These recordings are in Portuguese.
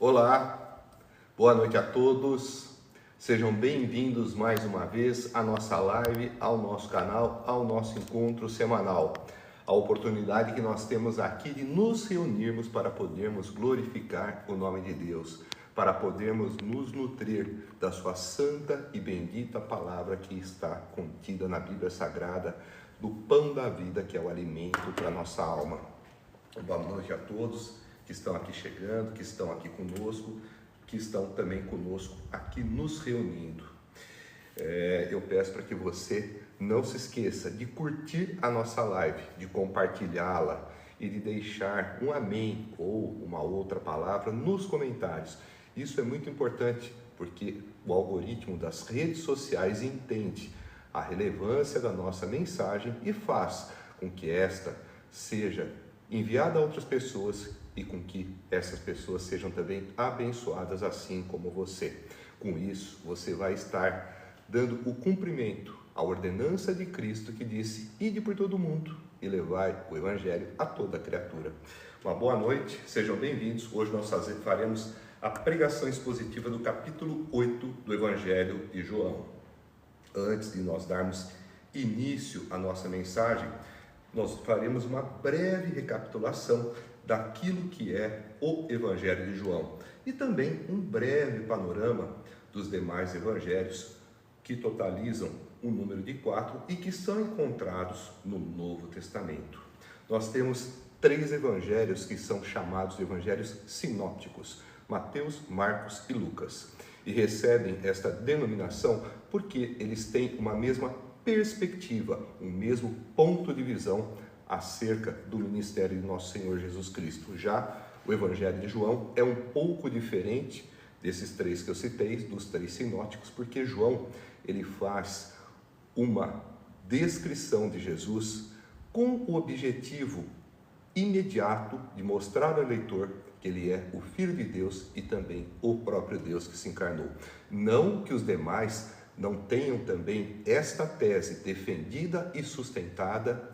Olá, boa noite a todos, sejam bem-vindos mais uma vez à nossa live, ao nosso canal, ao nosso encontro semanal. A oportunidade que nós temos aqui de nos reunirmos para podermos glorificar o nome de Deus, para podermos nos nutrir da sua santa e bendita palavra que está contida na Bíblia Sagrada, do pão da vida que é o alimento para a nossa alma. Boa noite a todos que estão aqui chegando, que estão aqui conosco, que estão também conosco aqui nos reunindo. Eu peço para que você não se esqueça de curtir a nossa live, de compartilhá-la e de deixar um amém ou uma outra palavra nos comentários. Isso é muito importante porque o algoritmo das redes sociais entende a relevância da nossa mensagem e faz com que esta seja enviada a outras pessoas e com que essas pessoas sejam também abençoadas assim como você. Com isso, você vai estar dando o cumprimento à ordenança de Cristo que disse: ide por todo mundo e levai o Evangelho a toda criatura. Uma boa noite, sejam bem-vindos. Hoje nós faremos a pregação expositiva do capítulo 8 do Evangelho de João. Antes de nós darmos início à nossa mensagem, nós faremos uma breve recapitulação daquilo que é o Evangelho de João e também um breve panorama dos demais evangelhos que totalizam um número de 4 e que são encontrados no Novo Testamento. Nós temos 3 evangelhos que são chamados de evangelhos sinópticos: Mateus, Marcos e Lucas, e recebem esta denominação porque eles têm uma mesma perspectiva, um mesmo ponto de visão acerca do ministério de nosso Senhor Jesus Cristo. Já o Evangelho de João é um pouco diferente desses 3 que eu citei, dos 3 sinóticos, porque João ele faz uma descrição de Jesus com o objetivo imediato de mostrar ao leitor que ele é o Filho de Deus e também o próprio Deus que se encarnou. Não que os demais não tenham também esta tese defendida e sustentada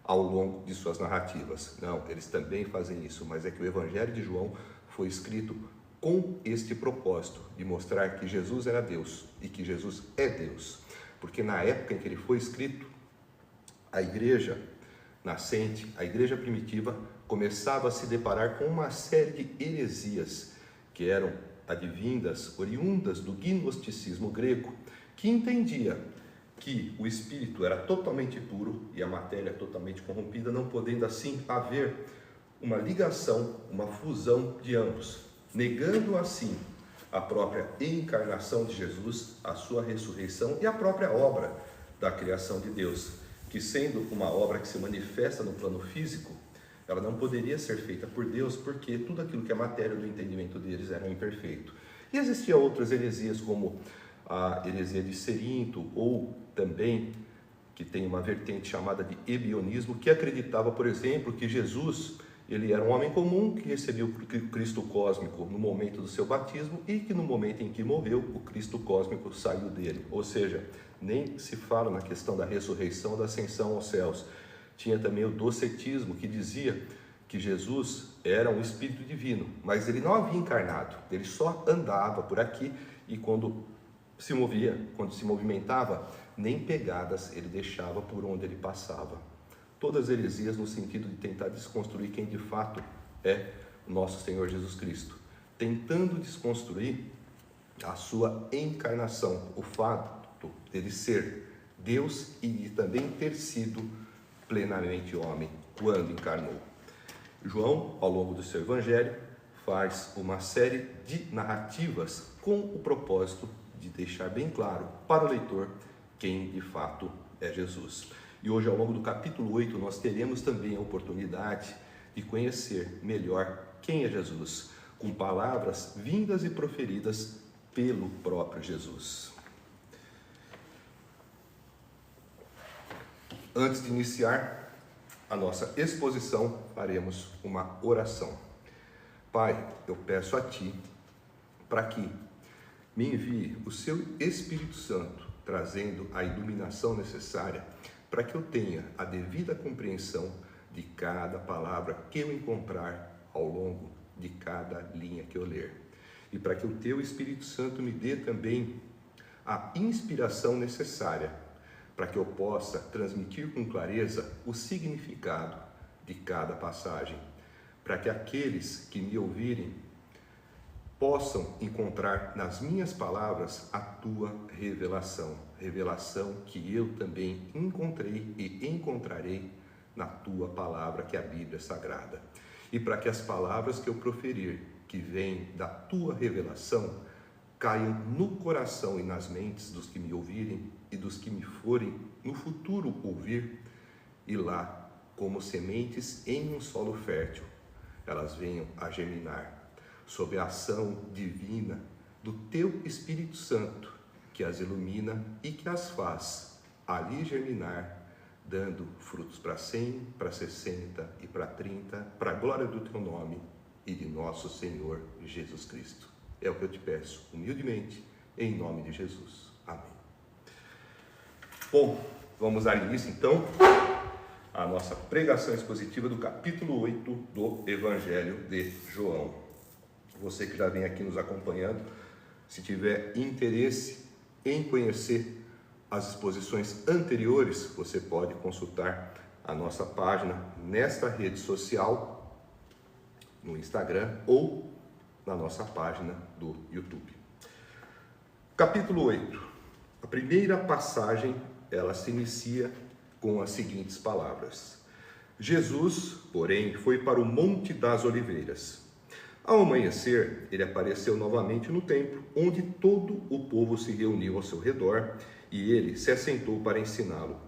ao longo de suas narrativas. Não, eles também fazem isso, mas é que o Evangelho de João foi escrito com este propósito de mostrar que Jesus era Deus e que Jesus é Deus. Porque na época em que ele foi escrito, a igreja nascente, a igreja primitiva, começava a se deparar com uma série de heresias que eram advindas, oriundas do gnosticismo grego, que entendia que o espírito era totalmente puro e a matéria totalmente corrompida, não podendo assim haver uma ligação, uma fusão de ambos, negando assim a própria encarnação de Jesus, a sua ressurreição e a própria obra da criação de Deus, que sendo uma obra que se manifesta no plano físico, ela não poderia ser feita por Deus, porque tudo aquilo que é matéria do entendimento deles era imperfeito. E existiam outras heresias, como a heresia de Cerinto, ou também, que tem uma vertente chamada de ebionismo, que acreditava, por exemplo, que Jesus ele era um homem comum que recebeu o Cristo cósmico no momento do seu batismo e que no momento em que morreu, o Cristo cósmico saiu dele. Ou seja, nem se fala na questão da ressurreição, da ascensão aos céus. Tinha também o docetismo, que dizia que Jesus era um espírito divino, mas ele não havia encarnado, ele só andava por aqui e quando se movia, quando se movimentava, nem pegadas ele deixava por onde ele passava. Todas heresias no sentido de tentar desconstruir quem de fato é o nosso Senhor Jesus Cristo, tentando desconstruir a sua encarnação, o fato dele ser Deus e de também ter sido plenamente homem quando encarnou. João, ao longo do seu evangelho, faz uma série de narrativas com o propósito de deixar bem claro para o leitor quem de fato é Jesus. E hoje, ao longo do capítulo 8, nós teremos também a oportunidade de conhecer melhor quem é Jesus, com palavras vindas e proferidas pelo próprio Jesus. Antes de iniciar a nossa exposição, faremos uma oração. Pai, eu peço a Ti para que me envie o Seu Espírito Santo, trazendo a iluminação necessária para que eu tenha a devida compreensão de cada palavra que eu encontrar ao longo de cada linha que eu ler. e para que o Teu Espírito Santo me dê também a inspiração necessária para que eu possa transmitir com clareza o significado de cada passagem, para que aqueles que me ouvirem possam encontrar nas minhas palavras a Tua revelação, revelação que eu também encontrei e encontrarei na Tua palavra, que é a Bíblia Sagrada. E para que as palavras que eu proferir, que vêm da Tua revelação, caiam no coração e nas mentes dos que me ouvirem e dos que me forem no futuro ouvir, e lá, como sementes em um solo fértil, elas venham a germinar, sob a ação divina do Teu Espírito Santo, que as ilumina e que as faz ali germinar, dando frutos para 100, para 60 e para 30, para a glória do Teu nome e de nosso Senhor Jesus Cristo. É o que eu te peço, humildemente, em nome de Jesus. Amém. Bom, vamos dar início, então, à nossa pregação expositiva do capítulo 8 do Evangelho de João. Você que já vem aqui nos acompanhando, se tiver interesse em conhecer as exposições anteriores, você pode consultar a nossa página nesta rede social, no Instagram ou na nossa página do YouTube. Capítulo 8. A primeira passagem, ela se inicia com as seguintes palavras. Jesus, porém, foi para o Monte das Oliveiras. Ao amanhecer, ele apareceu novamente no templo, onde todo o povo se reuniu ao seu redor, e ele se assentou para ensiná-lo.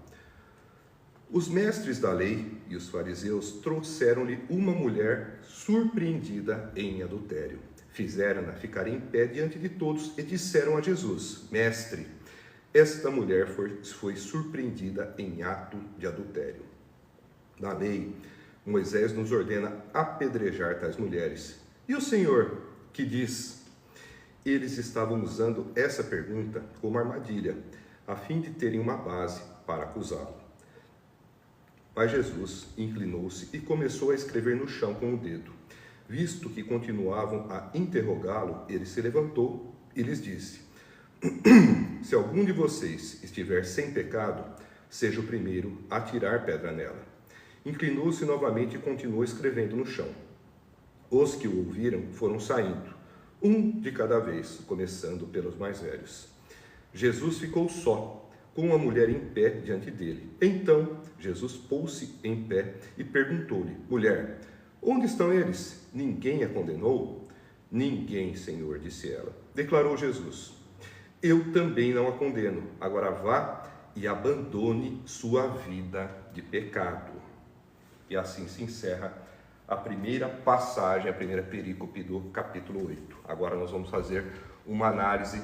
Os mestres da lei e os fariseus trouxeram-lhe uma mulher surpreendida em adultério. Fizeram-na ficar em pé diante de todos e disseram a Jesus: Mestre, esta mulher foi surpreendida em ato de adultério. Na lei, Moisés nos ordena apedrejar tais mulheres. E o Senhor, que diz? Eles estavam usando essa pergunta como armadilha, a fim de terem uma base para acusá-lo. Mas Jesus inclinou-se e começou a escrever no chão com o dedo. Visto que continuavam a interrogá-lo, ele se levantou e lhes disse: Se algum de vocês estiver sem pecado, seja o primeiro a tirar pedra nela. Inclinou-se novamente e continuou escrevendo no chão. Os que o ouviram foram saindo, um de cada vez, começando pelos mais velhos. Jesus ficou só, com a mulher em pé diante dele. Então, Jesus pôs-se em pé e perguntou-lhe: Mulher, onde estão eles? Ninguém a condenou? Ninguém, Senhor, disse ela. Declarou Jesus: Eu também não a condeno. Agora vá e abandone sua vida de pecado. E assim se encerra a primeira passagem, a primeira perícope do capítulo 8. Agora nós vamos fazer uma análise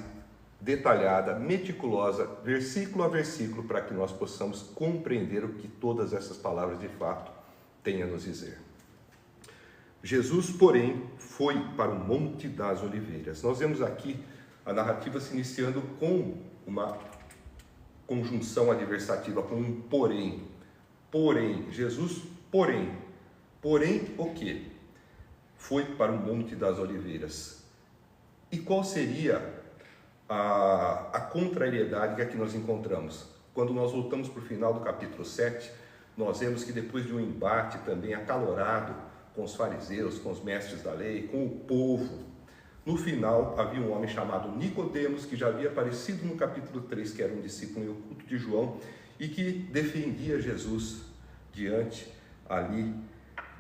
detalhada, meticulosa, versículo a versículo, para que nós possamos compreender o que todas essas palavras de fato têm a nos dizer. Jesus, porém, foi para o Monte das Oliveiras. Nós vemos aqui a narrativa se iniciando com uma conjunção adversativa, com um porém. Porém, Jesus, porém o quê? Foi para o Monte das Oliveiras. E qual seria a contrariedade que aqui nós encontramos? Quando nós voltamos para o final do capítulo 7, nós vemos que depois de um embate também acalorado com os fariseus, com os mestres da lei, com o povo, no final havia um homem chamado Nicodemos, que já havia aparecido no capítulo 3, que era um discípulo oculto de João, e que defendia Jesus diante ali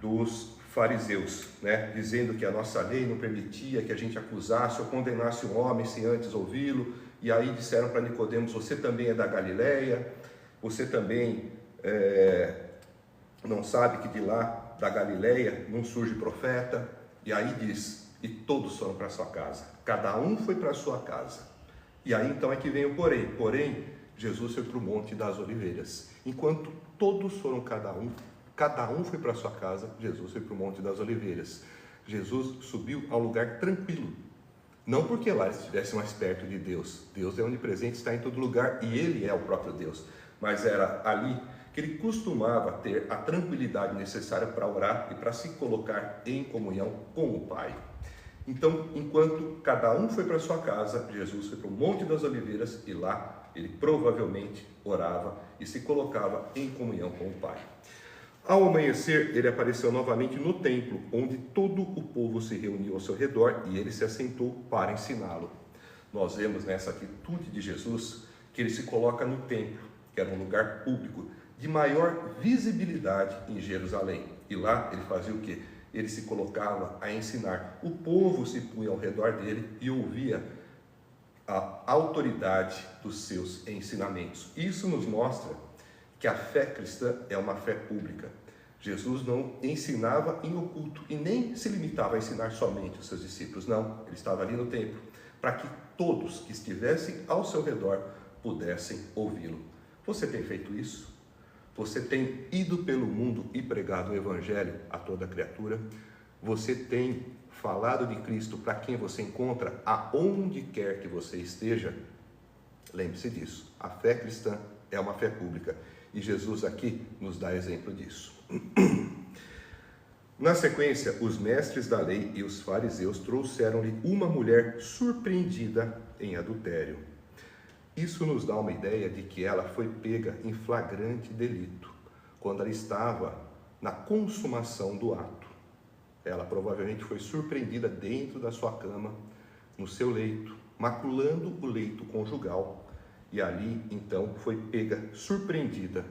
dos fariseus, dizendo que a nossa lei não permitia que a gente acusasse ou condenasse um homem sem antes ouvi-lo. E aí disseram para Nicodemos: você também é da Galileia? Você também não sabe que de lá da Galileia não surge profeta? E aí diz: e todos foram para sua casa, cada um foi para sua casa. E aí então é que vem o porém, Jesus foi para o Monte das Oliveiras. Enquanto todos foram cada um foi para sua casa, Jesus foi para o Monte das Oliveiras. Jesus subiu a um lugar tranquilo, não porque lá ele estivesse mais perto de Deus. Deus é onipresente, está em todo lugar e Ele é o próprio Deus. Mas era ali que ele costumava ter a tranquilidade necessária para orar e para se colocar em comunhão com o Pai. Então, enquanto cada um foi para sua casa, Jesus foi para o Monte das Oliveiras e lá ele provavelmente orava e se colocava em comunhão com o Pai. Ao amanhecer, ele apareceu novamente no templo, onde todo o povo se reuniu ao seu redor e ele se assentou para ensiná-lo. Nós vemos nessa atitude de Jesus que ele se coloca no templo, que era um lugar público de maior visibilidade em Jerusalém. E lá ele fazia o quê? Ele se colocava a ensinar. O povo se punha ao redor dele e ouvia a autoridade dos seus ensinamentos. Isso nos mostra que a fé cristã é uma fé pública. Jesus não ensinava em oculto e nem se limitava a ensinar somente os seus discípulos. Não, ele estava ali no templo para que todos que estivessem ao seu redor pudessem ouvi-lo. Você tem feito isso? Você tem ido pelo mundo e pregado o Evangelho a toda criatura? Você tem falado de Cristo para quem você encontra, aonde quer que você esteja? Lembre-se disso. A fé cristã é uma fé pública. E Jesus aqui nos dá exemplo disso. Na sequência, os mestres da lei e os fariseus trouxeram-lhe uma mulher surpreendida em adultério. Isso nos dá uma ideia de que ela foi pega em flagrante delito, quando ela estava na consumação do ato. Ela provavelmente foi surpreendida dentro da sua cama, no seu leito, maculando o leito conjugal. E ali, então, foi pega, surpreendida.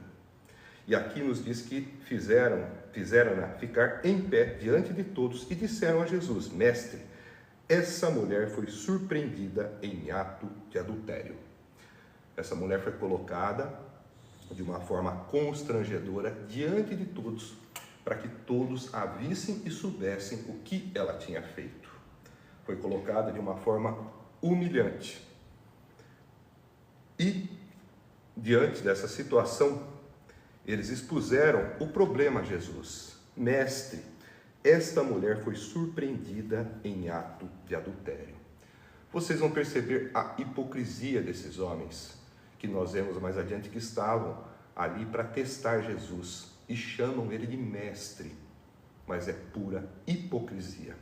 E aqui nos diz que fizeram-na ficar em pé diante de todos e disseram a Jesus: Mestre, essa mulher foi surpreendida em ato de adultério. Essa mulher foi colocada de uma forma constrangedora diante de todos, para que todos a vissem e soubessem o que ela tinha feito. Foi colocada de uma forma humilhante. E, diante dessa situação, eles expuseram o problema a Jesus. Mestre, esta mulher foi surpreendida em ato de adultério. Vocês vão perceber a hipocrisia desses homens, que nós vemos mais adiante, que estavam ali para testar Jesus e chamam ele de mestre, mas é pura hipocrisia.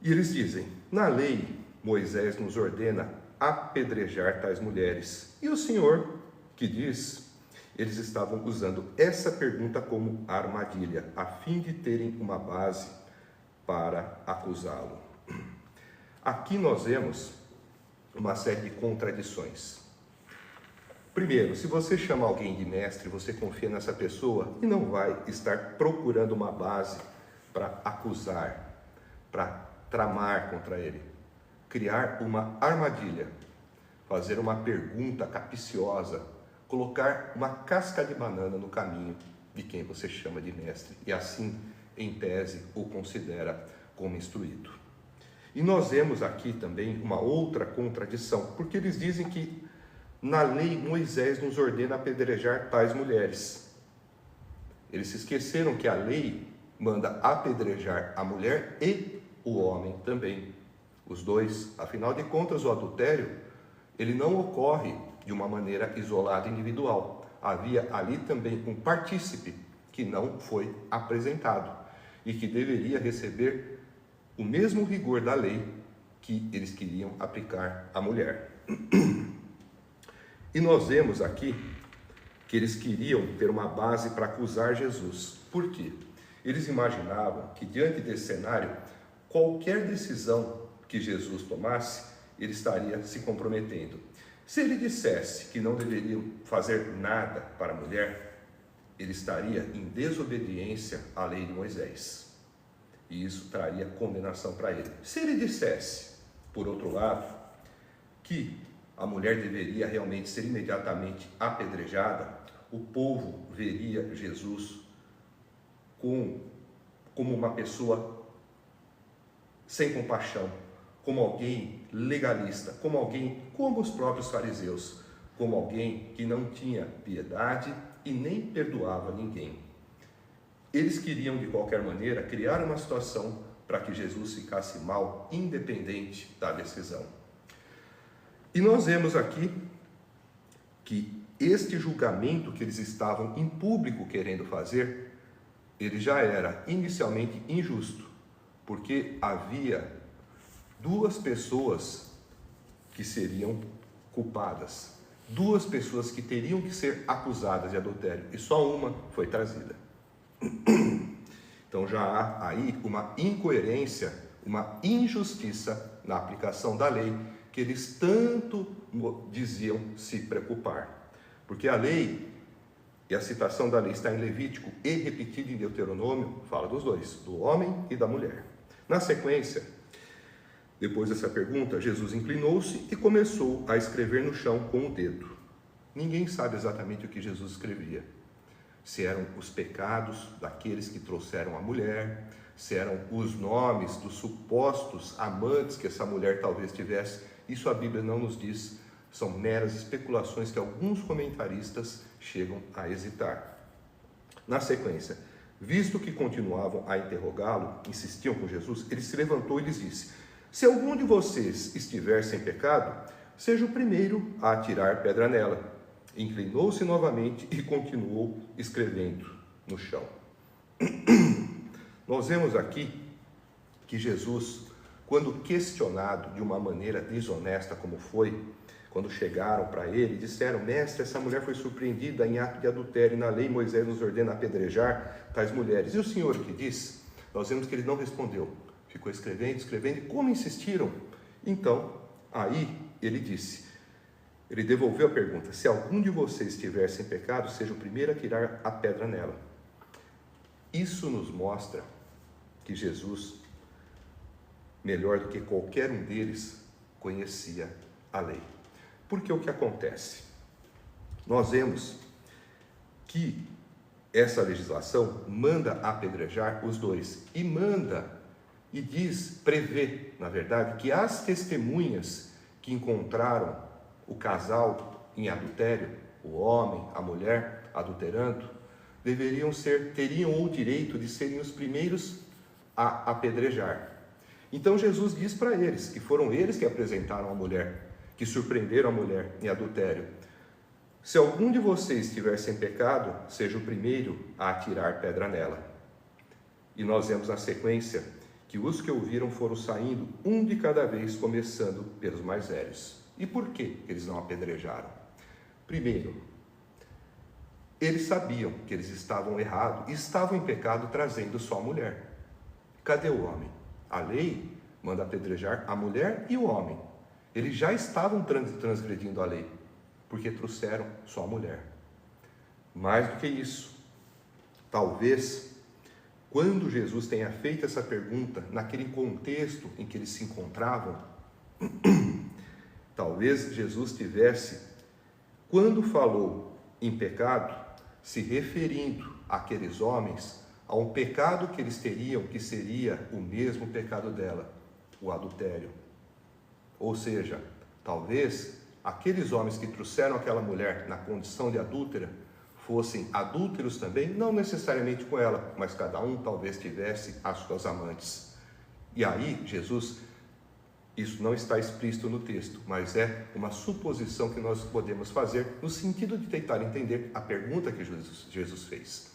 E eles dizem: na lei, Moisés nos ordena apedrejar tais mulheres. E o Senhor, que diz? Eles estavam usando essa pergunta como armadilha, a fim de terem uma base para acusá-lo. Aqui nós vemos uma série de contradições. Primeiro, se você chama alguém de mestre, você confia nessa pessoa e não vai estar procurando uma base para acusar, para tramar contra ele. Criar uma armadilha, fazer uma pergunta capciosa, colocar uma casca de banana no caminho de quem você chama de mestre e assim, em tese, o considera como instruído. E nós vemos aqui também uma outra contradição, porque eles dizem que na lei Moisés nos ordena apedrejar tais mulheres. Eles se esqueceram que a lei manda apedrejar a mulher e o homem também. Os dois, afinal de contas, o adultério, ele não ocorre de uma maneira isolada e individual. Havia ali também um partícipe que não foi apresentado e que deveria receber o mesmo rigor da lei que eles queriam aplicar à mulher. E nós vemos aqui que eles queriam ter uma base para acusar Jesus. Por quê? Eles imaginavam que diante desse cenário, qualquer decisão que Jesus tomasse, ele estaria se comprometendo. Se ele dissesse que não deveriam fazer nada para a mulher, ele estaria em desobediência à lei de Moisés. E isso traria condenação para ele. Se ele dissesse, por outro lado, que a mulher deveria realmente ser imediatamente apedrejada, o povo veria Jesus como uma pessoa sem compaixão, como alguém legalista, como alguém como os próprios fariseus, como alguém que não tinha piedade e nem perdoava ninguém. Eles queriam, de qualquer maneira, criar uma situação para que Jesus ficasse mal, independente da decisão. E nós vemos aqui que este julgamento que eles estavam em público querendo fazer, ele já era inicialmente injusto, porque havia duas pessoas que seriam culpadas, duas pessoas que teriam que ser acusadas de adultério, e só uma foi trazida. Então já há aí uma incoerência, uma injustiça na aplicação da lei, que eles tanto diziam se preocupar. Porque a lei, e a citação da lei está em Levítico e repetida em Deuteronômio, fala dos dois, do homem e da mulher. Na sequência, depois dessa pergunta, Jesus inclinou-se e começou a escrever no chão com o dedo. Ninguém sabe exatamente o que Jesus escrevia. Se eram os pecados daqueles que trouxeram a mulher, se eram os nomes dos supostos amantes que essa mulher talvez tivesse. Isso a Bíblia não nos diz, são meras especulações que alguns comentaristas chegam a hesitar. Na sequência, visto que continuavam a interrogá-lo, insistiam com Jesus, ele se levantou e lhes disse: se algum de vocês estiver sem pecado, seja o primeiro a atirar pedra nela. Inclinou-se novamente e continuou escrevendo no chão. Nós vemos aqui que Jesus, quando questionado de uma maneira desonesta como foi, quando chegaram para ele e disseram: mestre, essa mulher foi surpreendida em ato de adultério, e na lei Moisés nos ordena apedrejar tais mulheres. E o Senhor que diz? Nós vemos que ele não respondeu, ficou escrevendo, e como insistiram, então, aí ele disse, ele devolveu a pergunta: se algum de vocês estiver sem pecado, seja o primeiro a tirar a pedra nela. Isso nos mostra que Jesus, melhor do que qualquer um deles, conhecia a lei. Porque o que acontece? Nós vemos que essa legislação manda apedrejar os dois, e manda, e diz, prevê, na verdade, que as testemunhas que encontraram o casal em adultério, o homem, a mulher adulterando, teriam o direito de serem os primeiros a apedrejar. Então Jesus diz para eles, que foram eles que apresentaram a mulher, que surpreenderam a mulher em adultério: se algum de vocês estiver sem pecado, seja o primeiro a atirar pedra nela. E nós vemos na sequência que os que ouviram foram saindo, um de cada vez, começando pelos mais velhos. E por que eles não apedrejaram? Primeiro, eles sabiam que eles estavam errados e estavam em pecado trazendo só a mulher. Cadê o homem? A lei manda apedrejar a mulher e o homem. Eles já estavam transgredindo a lei, porque trouxeram só a mulher. Mais do que isso, talvez, quando Jesus tenha feito essa pergunta, naquele contexto em que eles se encontravam, talvez Jesus tivesse, quando falou em pecado, se referindo àqueles homens a um pecado que eles teriam, que seria o mesmo pecado dela, o adultério. Ou seja, talvez aqueles homens que trouxeram aquela mulher na condição de adúltera fossem adúlteros também, não necessariamente com ela, mas cada um talvez tivesse as suas amantes. E aí Jesus, isso não está explícito no texto, mas é uma suposição que nós podemos fazer no sentido de tentar entender a pergunta que Jesus fez.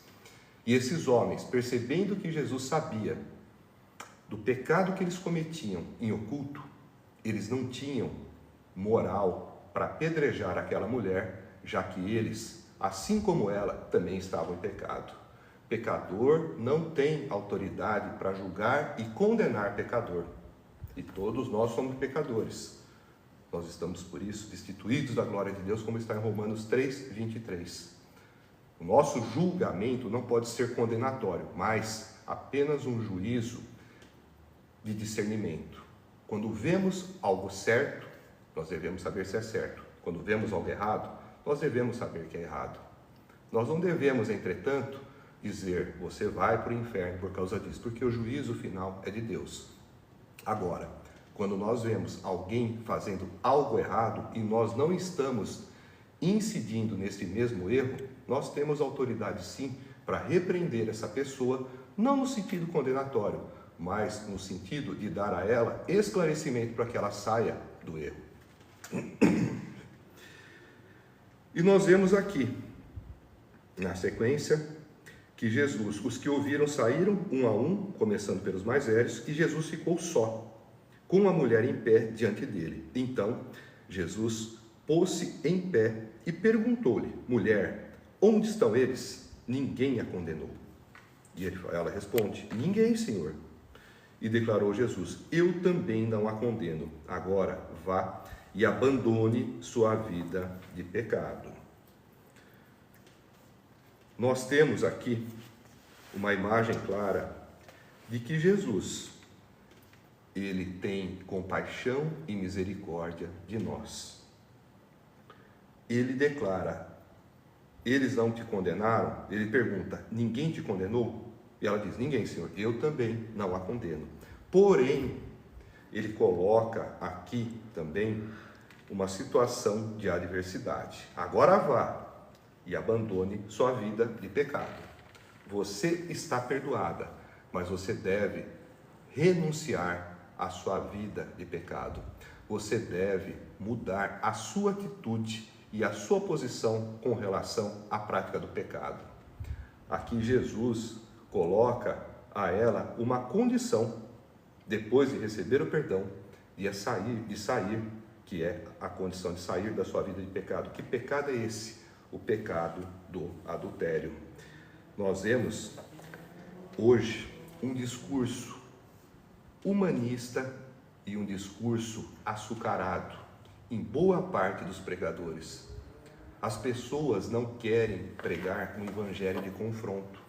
E esses homens, percebendo que Jesus sabia do pecado que eles cometiam em oculto, eles não tinham moral para apedrejar aquela mulher, já que eles, assim como ela, também estavam em pecado. Pecador não tem autoridade para julgar e condenar pecador. E todos nós somos pecadores. Nós estamos, por isso, destituídos da glória de Deus, como está em Romanos 3, 23. O nosso julgamento não pode ser condenatório, mas apenas um juízo de discernimento. Quando vemos algo certo, nós devemos saber se é certo. Quando vemos algo errado, nós devemos saber que é errado. Nós não devemos, entretanto, dizer: você vai para o inferno por causa disso, porque o juízo final é de Deus. Agora, quando nós vemos alguém fazendo algo errado e nós não estamos incidindo nesse mesmo erro, nós temos autoridade sim para repreender essa pessoa, não no sentido condenatório, mas no sentido de dar a ela esclarecimento para que ela saia do erro. E nós vemos aqui, na sequência, que Jesus, os que ouviram saíram um a um, começando pelos mais velhos, e Jesus ficou só, com a mulher em pé diante dele. Então, Jesus pôs-se em pé e perguntou-lhe: mulher, onde estão eles? Ninguém a condenou. E ela responde: ninguém, Senhor. E declarou Jesus: eu também não a condeno. Agora vá e abandone sua vida de pecado. Nós temos aqui uma imagem clara de que Jesus, ele tem compaixão e misericórdia de nós. Ele declara: eles não te condenaram? Ele pergunta: ninguém te condenou? E ela diz: ninguém, Senhor, eu também não a condeno. Porém, ele coloca aqui também uma situação de adversidade. Agora vá e abandone sua vida de pecado. Você está perdoada, mas você deve renunciar à sua vida de pecado. Você deve mudar a sua atitude e a sua posição com relação à prática do pecado. Aqui Jesus coloca a ela uma condição, depois de receber o perdão, de sair, que é a condição de sair da sua vida de pecado. Que pecado é esse? O pecado do adultério. Nós vemos hoje um discurso humanista e um discurso açucarado em boa parte dos pregadores. As pessoas não querem pregar um evangelho de confronto,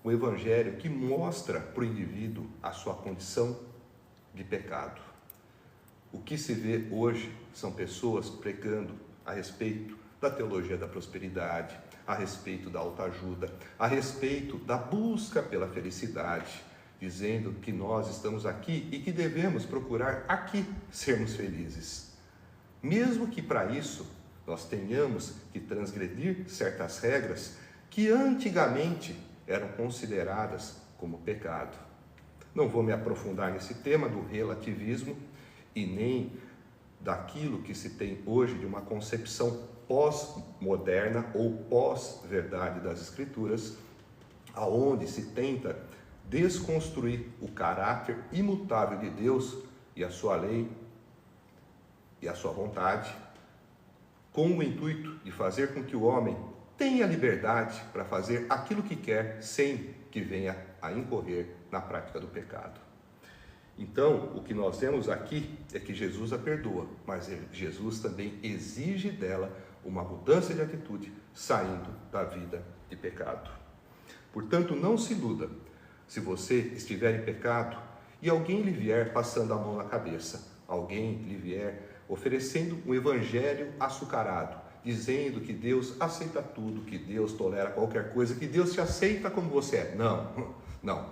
um evangelho que mostra para o indivíduo a sua condição de pecado. O que se vê hoje são pessoas pregando a respeito da teologia da prosperidade, a respeito da autoajuda, a respeito da busca pela felicidade, dizendo que nós estamos aqui e que devemos procurar aqui sermos felizes. Mesmo que para isso nós tenhamos que transgredir certas regras que antigamente eram consideradas como pecado. Não vou me aprofundar nesse tema do relativismo e nem daquilo que se tem hoje de uma concepção pós-moderna ou pós-verdade das Escrituras, aonde se tenta desconstruir o caráter imutável de Deus e a sua lei e a sua vontade, com o intuito de fazer com que o homem tenha liberdade para fazer aquilo que quer, sem que venha a incorrer na prática do pecado. Então, o que nós vemos aqui é que Jesus a perdoa, mas Jesus também exige dela uma mudança de atitude, saindo da vida de pecado. Portanto, não se iluda. Se você estiver em pecado e alguém lhe vier passando a mão na cabeça, alguém lhe vier oferecendo um evangelho açucarado, dizendo que Deus aceita tudo, que Deus tolera qualquer coisa, que Deus te aceita como você é. Não.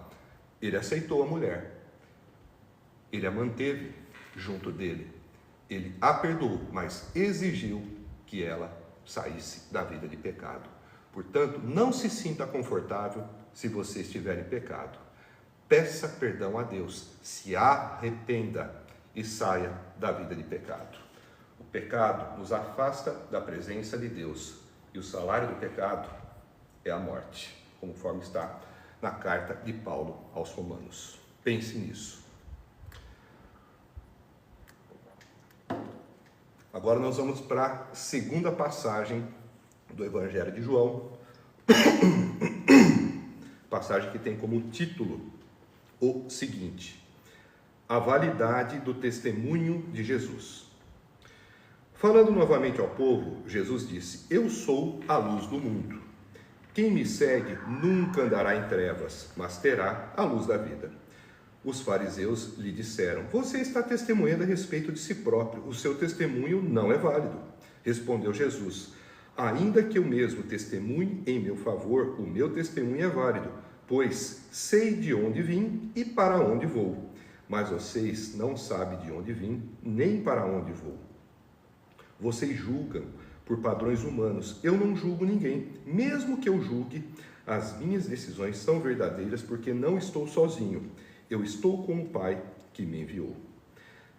Ele aceitou a mulher. Ele a manteve junto dele. Ele a perdoou, mas exigiu que ela saísse da vida de pecado. Portanto, não se sinta confortável se você estiver em pecado. Peça perdão a Deus, se arrependa e saia da vida de pecado. O pecado nos afasta da presença de Deus e o salário do pecado é a morte, conforme está na carta de Paulo aos Romanos. Pense nisso. Agora nós vamos para a segunda passagem do Evangelho de João, passagem que tem como título o seguinte: a validade do testemunho de Jesus. Falando novamente ao povo, Jesus disse: eu sou a luz do mundo. Quem me segue nunca andará em trevas, mas terá a luz da vida. Os fariseus lhe disseram: você está testemunhando a respeito de si próprio, o seu testemunho não é válido. Respondeu Jesus: ainda que eu mesmo testemunhe em meu favor, o meu testemunho é válido, pois sei de onde vim e para onde vou. Mas vocês não sabem de onde vim, nem para onde vou. Vocês julgam por padrões humanos. Eu não julgo ninguém. Mesmo que eu julgue, as minhas decisões são verdadeiras, porque não estou sozinho. Eu estou com o Pai que me enviou.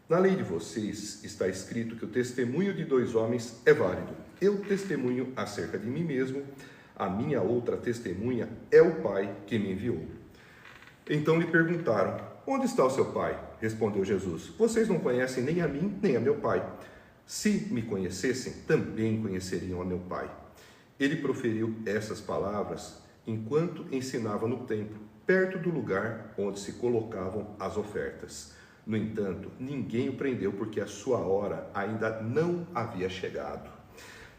Na lei de vocês está escrito que o testemunho de 2 homens é válido. Eu testemunho acerca de mim mesmo, A minha outra testemunha é o Pai que me enviou. Então lhe perguntaram: onde está o seu pai? Respondeu Jesus: vocês não conhecem nem a mim, nem a meu pai. Se me conhecessem, também conheceriam a meu pai. Ele proferiu essas palavras enquanto ensinava no templo, perto do lugar onde se colocavam as ofertas. No entanto, ninguém o prendeu, porque a sua hora ainda não havia chegado.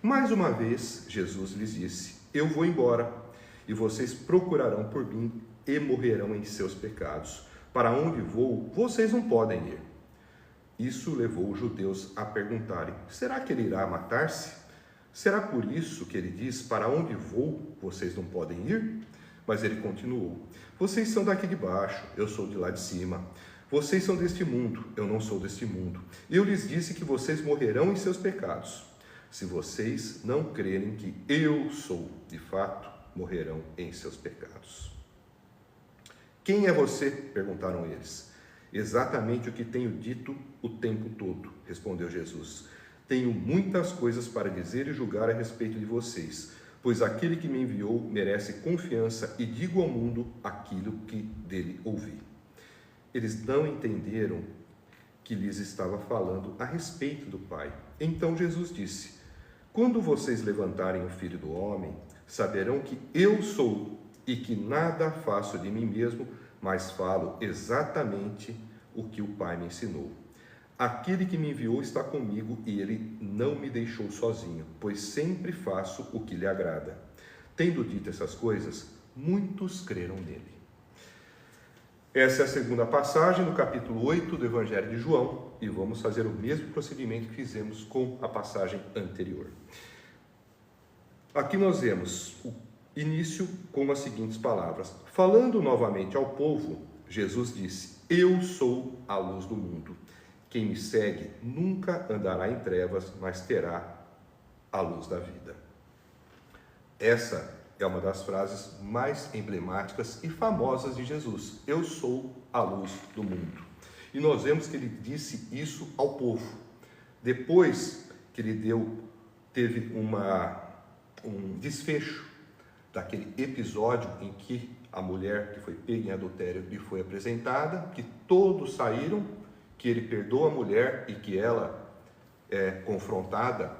Mais uma vez, Jesus lhes disse: eu vou embora, e vocês procurarão por mim e morrerão em seus pecados. Para onde vou, vocês não podem ir. Isso levou os judeus a perguntarem: será que ele irá matar-se? Será por isso que ele diz: para onde vou, vocês não podem ir? Mas ele continuou: vocês são daqui de baixo, eu sou de lá de cima. Vocês são deste mundo, eu não sou deste mundo. Eu lhes disse que vocês morrerão em seus pecados. Se vocês não crerem que eu sou, de fato, morrerão em seus pecados. Quem é você? Perguntaram eles. Exatamente o que tenho dito o tempo todo, respondeu Jesus. Tenho muitas coisas para dizer e julgar a respeito de vocês, pois aquele que me enviou merece confiança e digo ao mundo aquilo que dele ouvi. Eles não entenderam que lhes estava falando a respeito do Pai. Então Jesus disse: quando vocês levantarem o Filho do Homem, saberão que eu sou e que nada faço de mim mesmo, mas falo exatamente o que o Pai me ensinou. Aquele que me enviou está comigo e ele não me deixou sozinho, pois sempre faço o que lhe agrada. Tendo dito essas coisas, muitos creram nele. Essa é a segunda passagem do capítulo 8 do Evangelho de João, e vamos fazer o mesmo procedimento que fizemos com a passagem anterior. Aqui nós vemos o início com as seguintes palavras. Falando novamente ao povo, Jesus disse: eu sou a luz do mundo. Quem me segue nunca andará em trevas, mas terá a luz da vida. Essa é uma das frases mais emblemáticas e famosas de Jesus. Eu sou a luz do mundo. E nós vemos que ele disse isso ao povo. Depois que ele teve um desfecho daquele episódio em que a mulher que foi pega em adultério lhe foi apresentada, que todos saíram, que ele perdoa a mulher e que ela é confrontada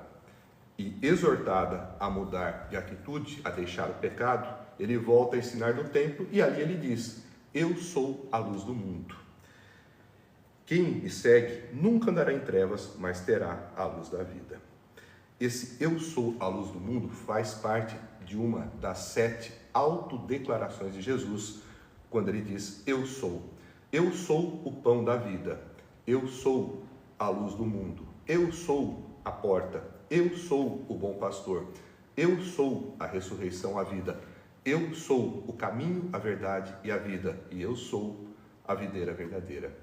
e exortada a mudar de atitude, a deixar o pecado, ele volta a ensinar no templo e ali ele diz: eu sou a luz do mundo. Quem me segue nunca andará em trevas, mas terá a luz da vida. Esse eu sou a luz do mundo faz parte de uma das 7 autodeclarações de Jesus, quando ele diz: eu sou o pão da vida, eu sou a luz do mundo, eu sou a porta, eu sou o bom pastor, eu sou a ressurreição, a vida, eu sou o caminho, a verdade e a vida, e eu sou a videira verdadeira.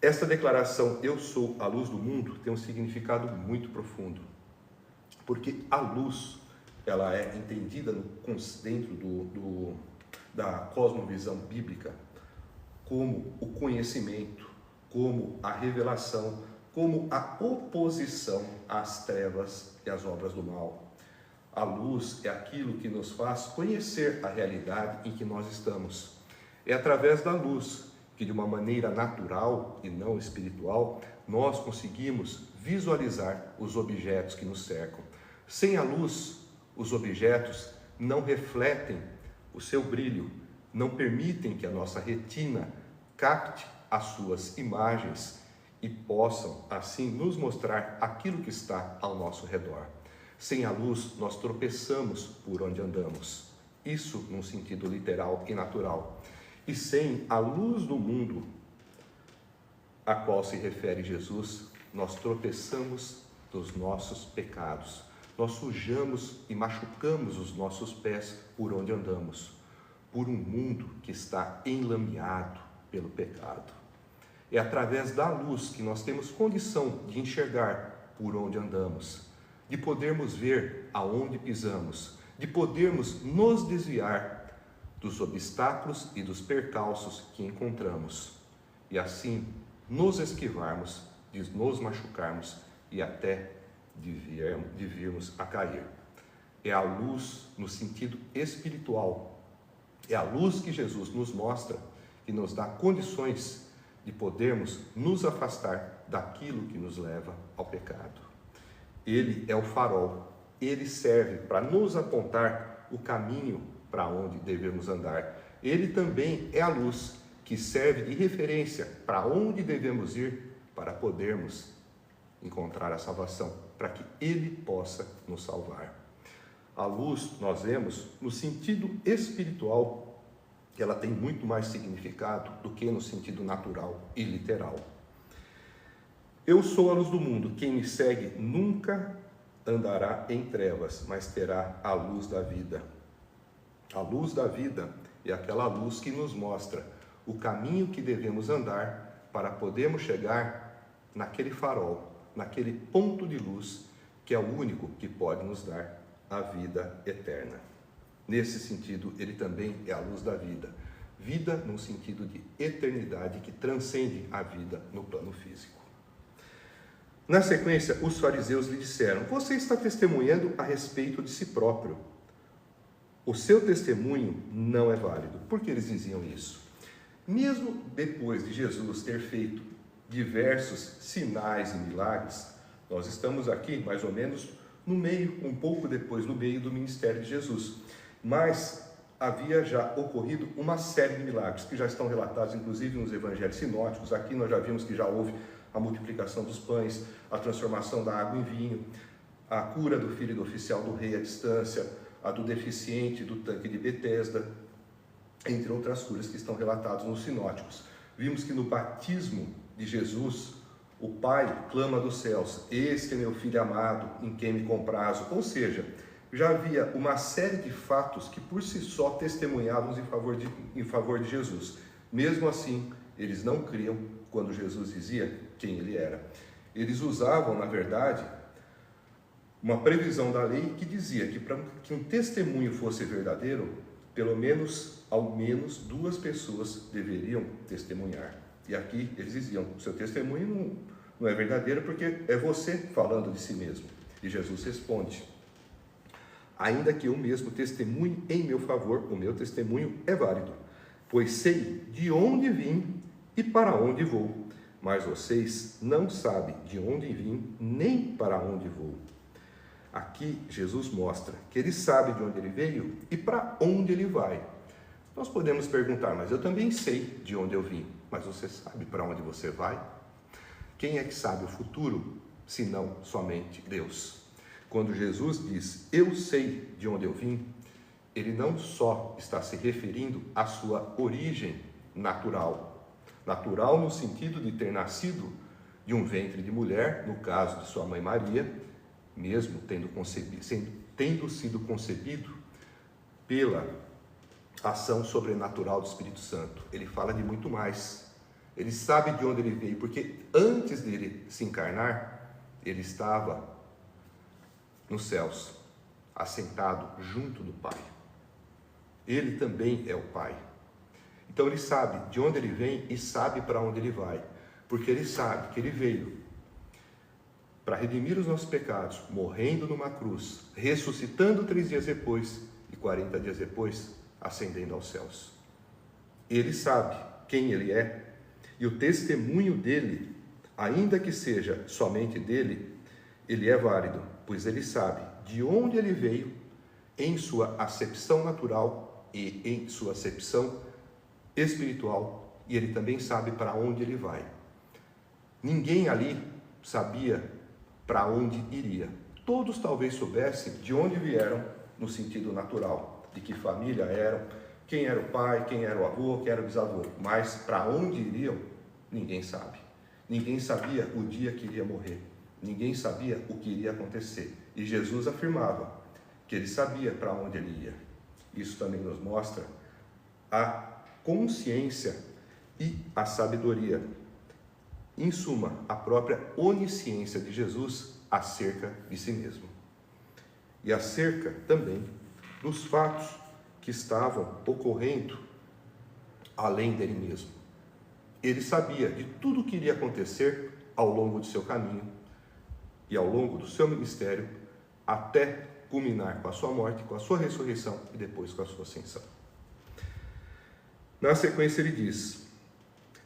Esta declaração, eu sou a luz do mundo, tem um significado muito profundo, porque a luz, ela é entendida dentro da cosmovisão bíblica como o conhecimento, como a revelação, como a oposição às trevas e às obras do mal. A luz é aquilo que nos faz conhecer a realidade em que nós estamos. É através da luz que, de uma maneira natural e não espiritual, nós conseguimos visualizar os objetos que nos cercam. Sem a luz, os objetos não refletem o seu brilho, não permitem que a nossa retina capte as suas imagens e possam, assim, nos mostrar aquilo que está ao nosso redor. Sem a luz, nós tropeçamos por onde andamos. Isso num sentido literal e natural. E sem a luz do mundo, a qual se refere Jesus, nós tropeçamos dos nossos pecados. Nós sujamos e machucamos os nossos pés por onde andamos, por um mundo que está enlameado pelo pecado. É através da luz que nós temos condição de enxergar por onde andamos, de podermos ver aonde pisamos, de podermos nos desviar dos obstáculos e dos percalços que encontramos, e assim nos esquivarmos de nos machucarmos e até de virmos a cair. é a luz no sentido espiritual. É a luz que Jesus nos mostra, que nos dá condições de podermos nos afastar daquilo que nos leva ao pecado. Ele é o farol, ele serve para nos apontar o caminho para onde devemos andar. Ele também é a luz que serve de referência para onde devemos ir para podermos encontrar a salvação, para que ele possa nos salvar. A luz, nós vemos, no sentido espiritual, que ela tem muito mais significado do que no sentido natural e literal. Eu sou a luz do mundo, quem me segue nunca andará em trevas, mas terá a luz da vida. A luz da vida é aquela luz que nos mostra o caminho que devemos andar para podermos chegar naquele farol, naquele ponto de luz que é o único que pode nos dar a vida eterna. Nesse sentido, ele também é a luz da vida. Vida no sentido de eternidade que transcende a vida no plano físico. Na sequência, os fariseus lhe disseram: você está testemunhando a respeito de si próprio. O seu testemunho não é válido. Por que eles diziam isso? Mesmo depois de Jesus ter feito diversos sinais e milagres, nós estamos aqui mais ou menos no meio, um pouco depois, no meio do ministério de Jesus. Mas havia já ocorrido uma série de milagres, que já estão relatados, inclusive, nos evangelhos sinóticos. Aqui nós já vimos que já houve a multiplicação dos pães, a transformação da água em vinho, a cura do filho do oficial do rei à distância, a do deficiente do tanque de Betesda, entre outras curas que estão relatadas nos sinóticos. Vimos que no batismo de Jesus, o Pai clama dos céus: este é meu filho amado, em quem me comprazo. Ou seja, já havia uma série de fatos que por si só testemunhavam em favor de Jesus. Mesmo assim, eles não criam quando Jesus dizia quem ele era. Eles usavam, na verdade, uma previsão da lei que dizia que para que um testemunho fosse verdadeiro, ao menos 2 pessoas deveriam testemunhar. E aqui eles diziam: o seu testemunho não é verdadeiro porque é você falando de si mesmo. E Jesus responde: ainda que eu mesmo testemunhe em meu favor, o meu testemunho é válido, pois sei de onde vim e para onde vou, mas vocês não sabem de onde vim nem para onde vou. Aqui Jesus mostra que ele sabe de onde ele veio e para onde ele vai. Nós podemos perguntar: mas eu também sei de onde eu vim, mas você sabe para onde você vai? Quem é que sabe o futuro, senão somente Deus? Quando Jesus diz: eu sei de onde eu vim, ele não só está se referindo à sua origem natural. Natural no sentido de ter nascido de um ventre de mulher, no caso de sua mãe Maria, mesmo tendo sido concebido pela ação sobrenatural do Espírito Santo. Ele fala de muito mais. Ele sabe de onde ele veio, porque antes dele se encarnar, ele estava nos céus, assentado junto do Pai. Ele também é o Pai. Então ele sabe de onde ele vem e sabe para onde ele vai, porque ele sabe que ele veio para redimir os nossos pecados, morrendo numa cruz, ressuscitando 3 dias depois e 40 dias depois, ascendendo aos céus. Ele sabe quem ele é, e o testemunho dele, ainda que seja somente dele, ele é válido, pois ele sabe de onde ele veio em sua acepção natural e em sua acepção espiritual, e ele também sabe para onde ele vai. Ninguém ali sabia para onde iria. Todos talvez soubessem de onde vieram no sentido natural, de que família eram, quem era o pai, quem era o avô, quem era o bisavô, mas para onde iriam, ninguém sabe. Ninguém sabia o dia que iria morrer, ninguém sabia o que iria acontecer, e Jesus afirmava que ele sabia para onde ele ia. Isso também nos mostra a consciência e a sabedoria, em suma, a própria onisciência de Jesus acerca de si mesmo, e acerca também dos fatos que estavam ocorrendo além dele mesmo. Ele sabia de tudo o que iria acontecer ao longo do seu caminho e ao longo do seu ministério, até culminar com a sua morte, com a sua ressurreição e depois com a sua ascensão. Na sequência ele diz: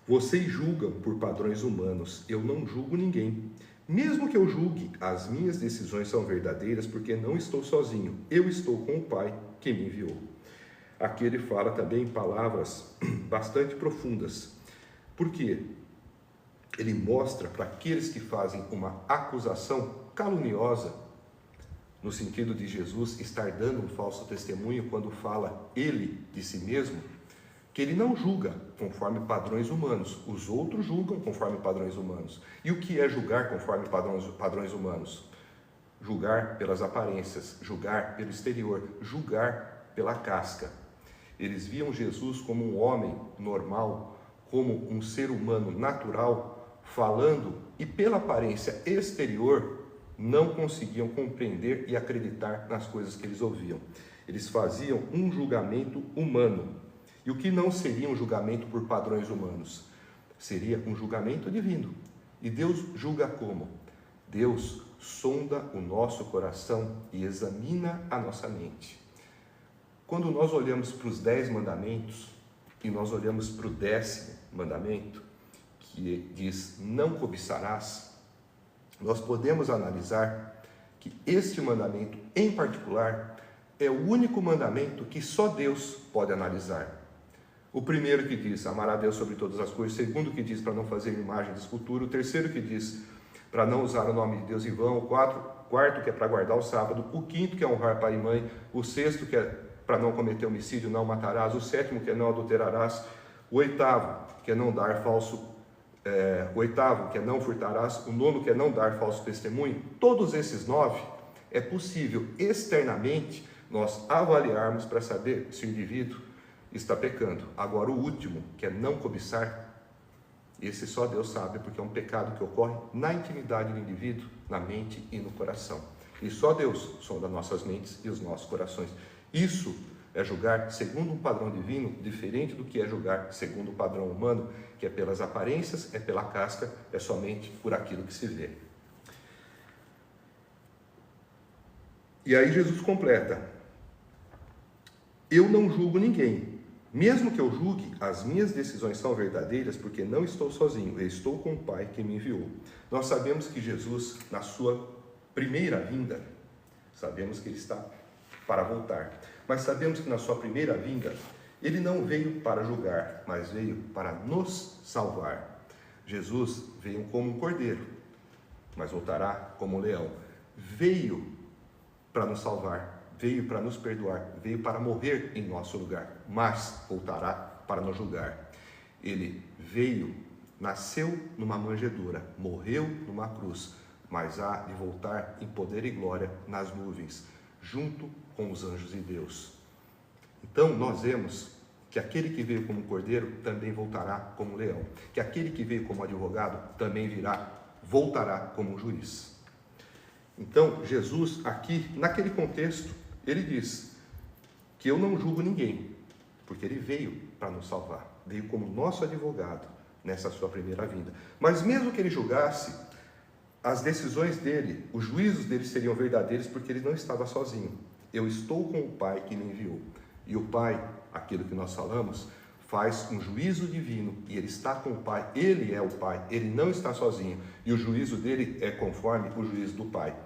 vocês julgam por padrões humanos, eu não julgo ninguém. Mesmo que eu julgue, as minhas decisões são verdadeiras porque não estou sozinho, eu estou com o Pai que me enviou. Aqui ele fala também palavras bastante profundas. Por quê? Ele mostra para aqueles que fazem uma acusação caluniosa, no sentido de Jesus estar dando um falso testemunho quando fala ele de si mesmo, que ele não julga conforme padrões humanos, os outros julgam conforme padrões humanos. E o que é julgar conforme padrões humanos? Julgar pelas aparências, julgar pelo exterior, julgar pela casca. Eles viam Jesus como um homem normal, como um ser humano natural, falando, e pela aparência exterior não conseguiam compreender e acreditar nas coisas que eles ouviam. Eles faziam um julgamento humano. E o que não seria um julgamento por padrões humanos? Seria um julgamento divino. E Deus julga como? Deus sonda o nosso coração e examina a nossa mente. Quando nós olhamos para os 10 mandamentos e nós olhamos para o 10º mandamento, que diz não cobiçarás, nós podemos analisar que este mandamento em particular é o único mandamento que só Deus pode analisar. O primeiro que diz amar a Deus sobre todas as coisas, o segundo que diz para não fazer imagem de escultura, o terceiro que diz para não usar o nome de Deus em vão, o quarto que é para guardar o sábado, o quinto que é honrar pai e mãe, o sexto que é para não cometer homicídio, não matarás, o sétimo que é não adulterarás, o oitavo que é não dar falso, o oitavo que é não furtarás, o nono que é não dar falso testemunho. Todos esses 9 é possível externamente nós avaliarmos para saber se o indivíduo está pecando. Agora o último, que é não cobiçar, esse só Deus sabe, porque é um pecado que ocorre na intimidade do indivíduo, na mente e no coração. E só Deus sonda nossas mentes e os nossos corações. Isso é julgar segundo um padrão divino, diferente do que é julgar segundo o padrão humano, que é pelas aparências, é pela casca, é somente por aquilo que se vê. E aí Jesus completa: eu não julgo ninguém. Mesmo que eu julgue, as minhas decisões são verdadeiras porque não estou sozinho, eu estou com o Pai que me enviou. Nós sabemos que Jesus, na sua primeira vinda, sabemos que ele está para voltar, mas sabemos que na sua primeira vinda, ele não veio para julgar, mas veio para nos salvar. Jesus veio como um cordeiro, mas voltará como um leão. Veio para nos salvar, veio para nos perdoar, veio para morrer em nosso lugar, mas voltará para nos julgar. Ele veio, nasceu numa manjedoura, morreu numa cruz, mas há de voltar em poder e glória nas nuvens, junto com os anjos de Deus. Então nós vemos que aquele que veio como cordeiro também voltará como leão, que aquele que veio como advogado também voltará como juiz. Então Jesus aqui, naquele contexto, ele diz que eu não julgo ninguém, porque ele veio para nos salvar, veio como nosso advogado nessa sua primeira vinda. Mas mesmo que ele julgasse, as decisões dele, os juízos dele seriam verdadeiros porque ele não estava sozinho. Eu estou com o Pai que me enviou. E o Pai, aquilo que nós falamos, faz um juízo divino e ele está com o Pai, ele é o Pai, ele não está sozinho. E o juízo dele é conforme o juízo do Pai.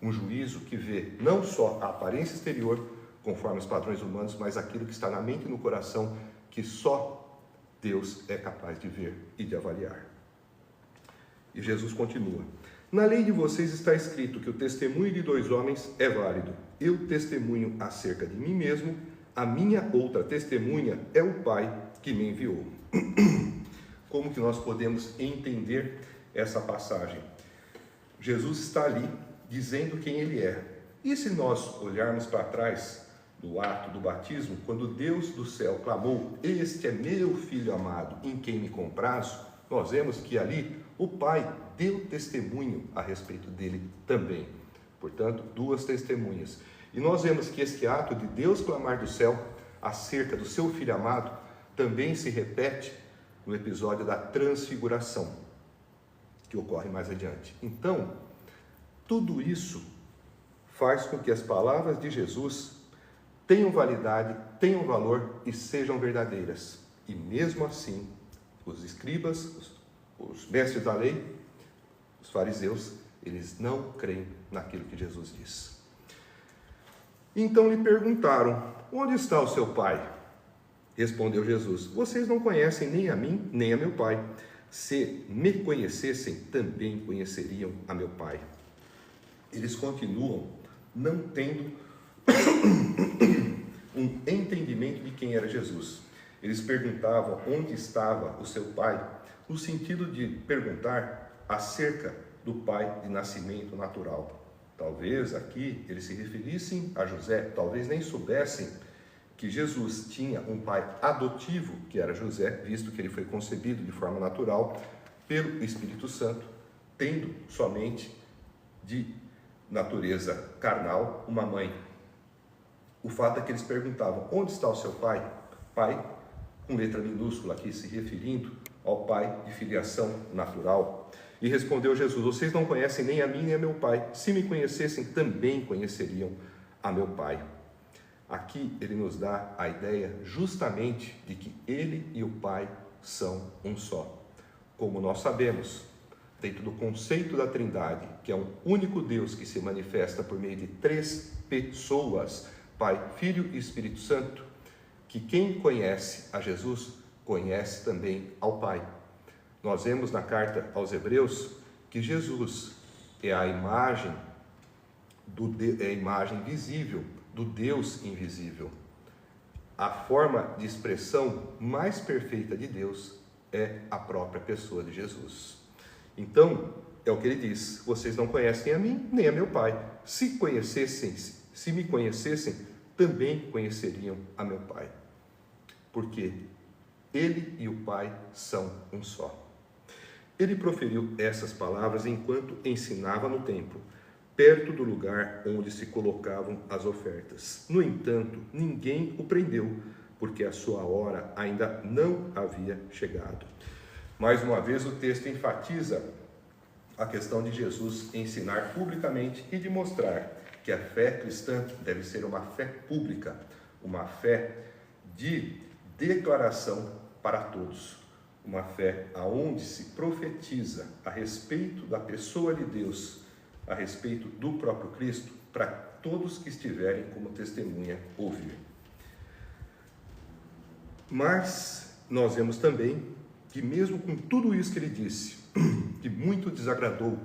Um juízo que vê não só a aparência exterior, conforme os padrões humanos, mas aquilo que está na mente e no coração, que só Deus é capaz de ver e de avaliar. E Jesus continua: na lei de vocês está escrito que o testemunho de 2 homens é válido. Eu testemunho acerca de mim mesmo, a minha outra testemunha é o Pai que me enviou. Como que nós podemos entender essa passagem? Jesus está ali dizendo quem ele é. E se nós olharmos para trás do ato do batismo, quando Deus do céu clamou: este é meu filho amado, em quem me comprazo, nós vemos que ali o Pai deu testemunho a respeito dele também. Portanto, 2 testemunhas. E nós vemos que esse ato de Deus clamar do céu acerca do seu filho amado também se repete no episódio da transfiguração, que ocorre mais adiante. Então, tudo isso faz com que as palavras de Jesus tenham validade, tenham valor e sejam verdadeiras. E mesmo assim, os escribas, os mestres da lei, os fariseus, eles não creem naquilo que Jesus diz. Então lhe perguntaram: onde está o seu pai? Respondeu Jesus: vocês não conhecem nem a mim, nem a meu pai. Se me conhecessem, também conheceriam a meu pai. Eles continuam não tendo um entendimento de quem era Jesus. Eles perguntavam onde estava o seu pai, no sentido de perguntar acerca do pai de nascimento natural. Talvez aqui eles se referissem a José, talvez nem soubessem que Jesus tinha um pai adotivo, que era José, visto que ele foi concebido de forma natural pelo Espírito Santo, tendo somente de natureza carnal uma mãe. O fato é que eles perguntavam: onde está o seu pai? Pai, com letra minúscula aqui, se referindo ao pai de filiação natural. E respondeu Jesus: vocês não conhecem nem a mim nem a meu pai. Se me conhecessem, também conheceriam a meu pai. Aqui ele nos dá a ideia justamente de que ele e o pai são um só. Como nós sabemos, dentro do conceito da Trindade, que é um único Deus que se manifesta por meio de 3 pessoas, Pai, Filho e Espírito Santo, que quem conhece a Jesus, conhece também ao Pai. Nós vemos na carta aos Hebreus que Jesus é a imagem visível do Deus invisível. A forma de expressão mais perfeita de Deus é a própria pessoa de Jesus. Então, é o que ele diz: vocês não conhecem a mim, nem a meu Pai. Se me conhecessem, também conheceriam a meu Pai. Porque ele e o Pai são um só. Ele proferiu essas palavras enquanto ensinava no templo, perto do lugar onde se colocavam as ofertas. No entanto, ninguém o prendeu, porque a sua hora ainda não havia chegado. Mais uma vez, o texto enfatiza a questão de Jesus ensinar publicamente e de mostrar que a fé cristã deve ser uma fé pública, uma fé de declaração para todos, uma fé aonde se profetiza a respeito da pessoa de Deus, a respeito do próprio Cristo, para todos que estiverem como testemunha ouvir. Mas nós vemos também que mesmo com tudo isso que ele disse, que muito desagradou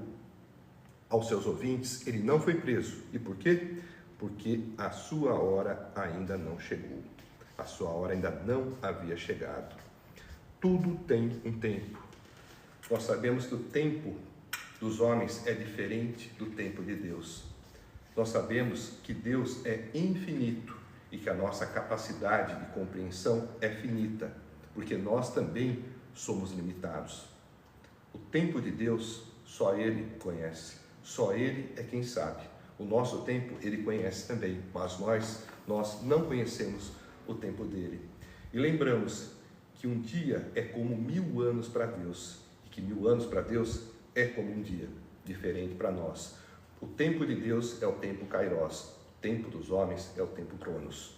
aos seus ouvintes, ele não foi preso. E por quê? Porque a sua hora ainda não chegou. A sua hora ainda não havia chegado. Tudo tem um tempo. Nós sabemos que o tempo dos homens é diferente do tempo de Deus. Nós sabemos que Deus é infinito e que a nossa capacidade de compreensão é finita, porque nós também somos limitados. O tempo de Deus, só Ele conhece, só Ele é quem sabe. O nosso tempo Ele conhece também, mas nós não conhecemos o tempo dele. E lembramos que um dia é como 1000 anos para Deus, e que 1000 anos para Deus é como um dia, diferente para nós. O tempo de Deus é o tempo Kairos, o tempo dos homens é o tempo Cronos.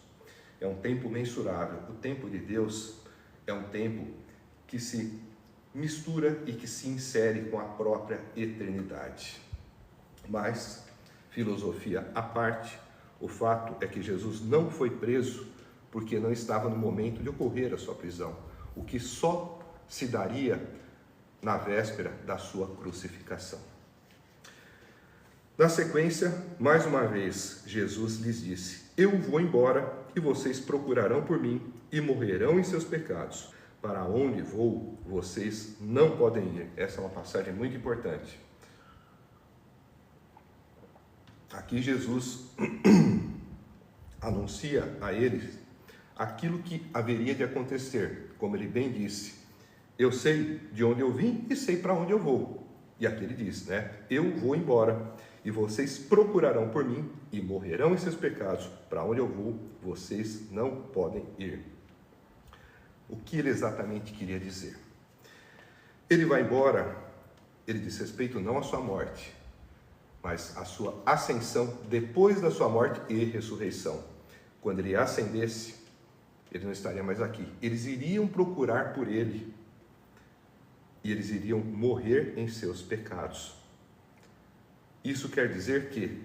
É um tempo mensurável. O tempo de Deus é um tempo que se mistura e que se insere com a própria eternidade. Mas, filosofia à parte, o fato é que Jesus não foi preso porque não estava no momento de ocorrer a sua prisão, o que só se daria na véspera da sua crucificação. Na sequência, mais uma vez, Jesus lhes disse: eu vou embora e vocês procurarão por mim e morrerão em seus pecados. Para onde vou, vocês não podem ir. Essa é uma passagem muito importante. Aqui Jesus anuncia a eles aquilo que haveria de acontecer. Como ele bem disse: eu sei de onde eu vim e sei para onde eu vou. E aqui ele diz, eu vou embora e vocês procurarão por mim e morrerão em seus pecados. Para onde eu vou, vocês não podem ir. O que ele exatamente queria dizer? Ele vai embora, ele diz respeito não à sua morte, mas a sua ascensão depois da sua morte e ressurreição. Quando ele ascendesse, ele não estaria mais aqui. Eles iriam procurar por ele e eles iriam morrer em seus pecados. Isso quer dizer que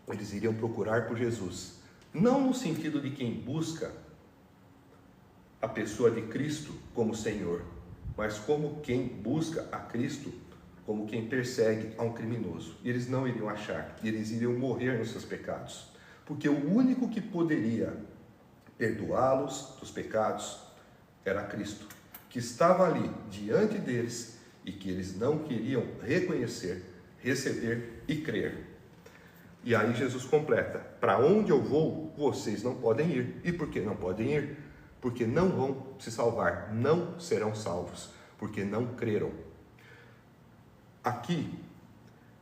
eles iriam procurar por Jesus, não no sentido de quem busca a pessoa de Cristo como Senhor, mas como quem busca a Cristo como quem persegue a um criminoso. E eles não iriam achar, e eles iriam morrer nos seus pecados, porque o único que poderia perdoá-los dos pecados era Cristo, que estava ali diante deles e que eles não queriam reconhecer, receber e crer. E aí Jesus completa: para onde eu vou, vocês não podem ir. E por que não podem ir? Porque não vão se salvar, não serão salvos, porque não creram. Aqui,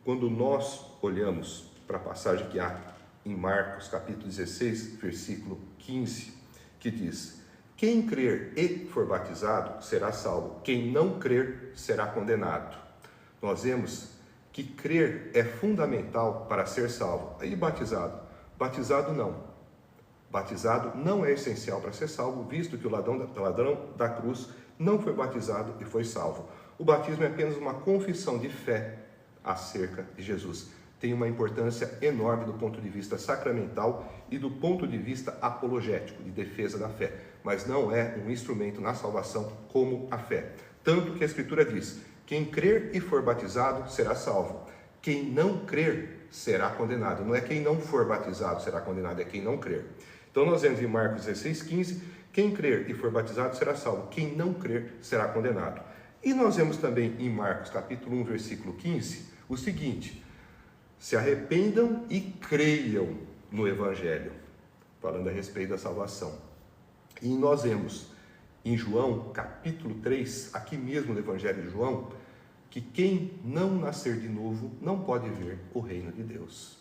quando nós olhamos para a passagem que há em Marcos, capítulo 16, versículo 15, que diz: quem crer e for batizado será salvo, quem não crer será condenado. Nós vemos que crer é fundamental para ser salvo. E batizado? Batizado não. Batizado não é essencial para ser salvo, visto que o ladrão da cruz não foi batizado e foi salvo. O batismo é apenas uma confissão de fé acerca de Jesus. Tem uma importância enorme do ponto de vista sacramental e do ponto de vista apologético, de defesa da fé, mas não é um instrumento na salvação como a fé. Tanto que a Escritura diz: quem crer e for batizado será salvo, quem não crer será condenado. Não é quem não for batizado será condenado, é quem não crer. Então nós vemos em Marcos 16, 15, quem crer e for batizado será salvo, quem não crer será condenado. E nós vemos também em Marcos capítulo 1, versículo 15, o seguinte: se arrependam e creiam no Evangelho, falando a respeito da salvação. E nós vemos em João capítulo 3, aqui mesmo no Evangelho de João, que quem não nascer de novo não pode ver o reino de Deus.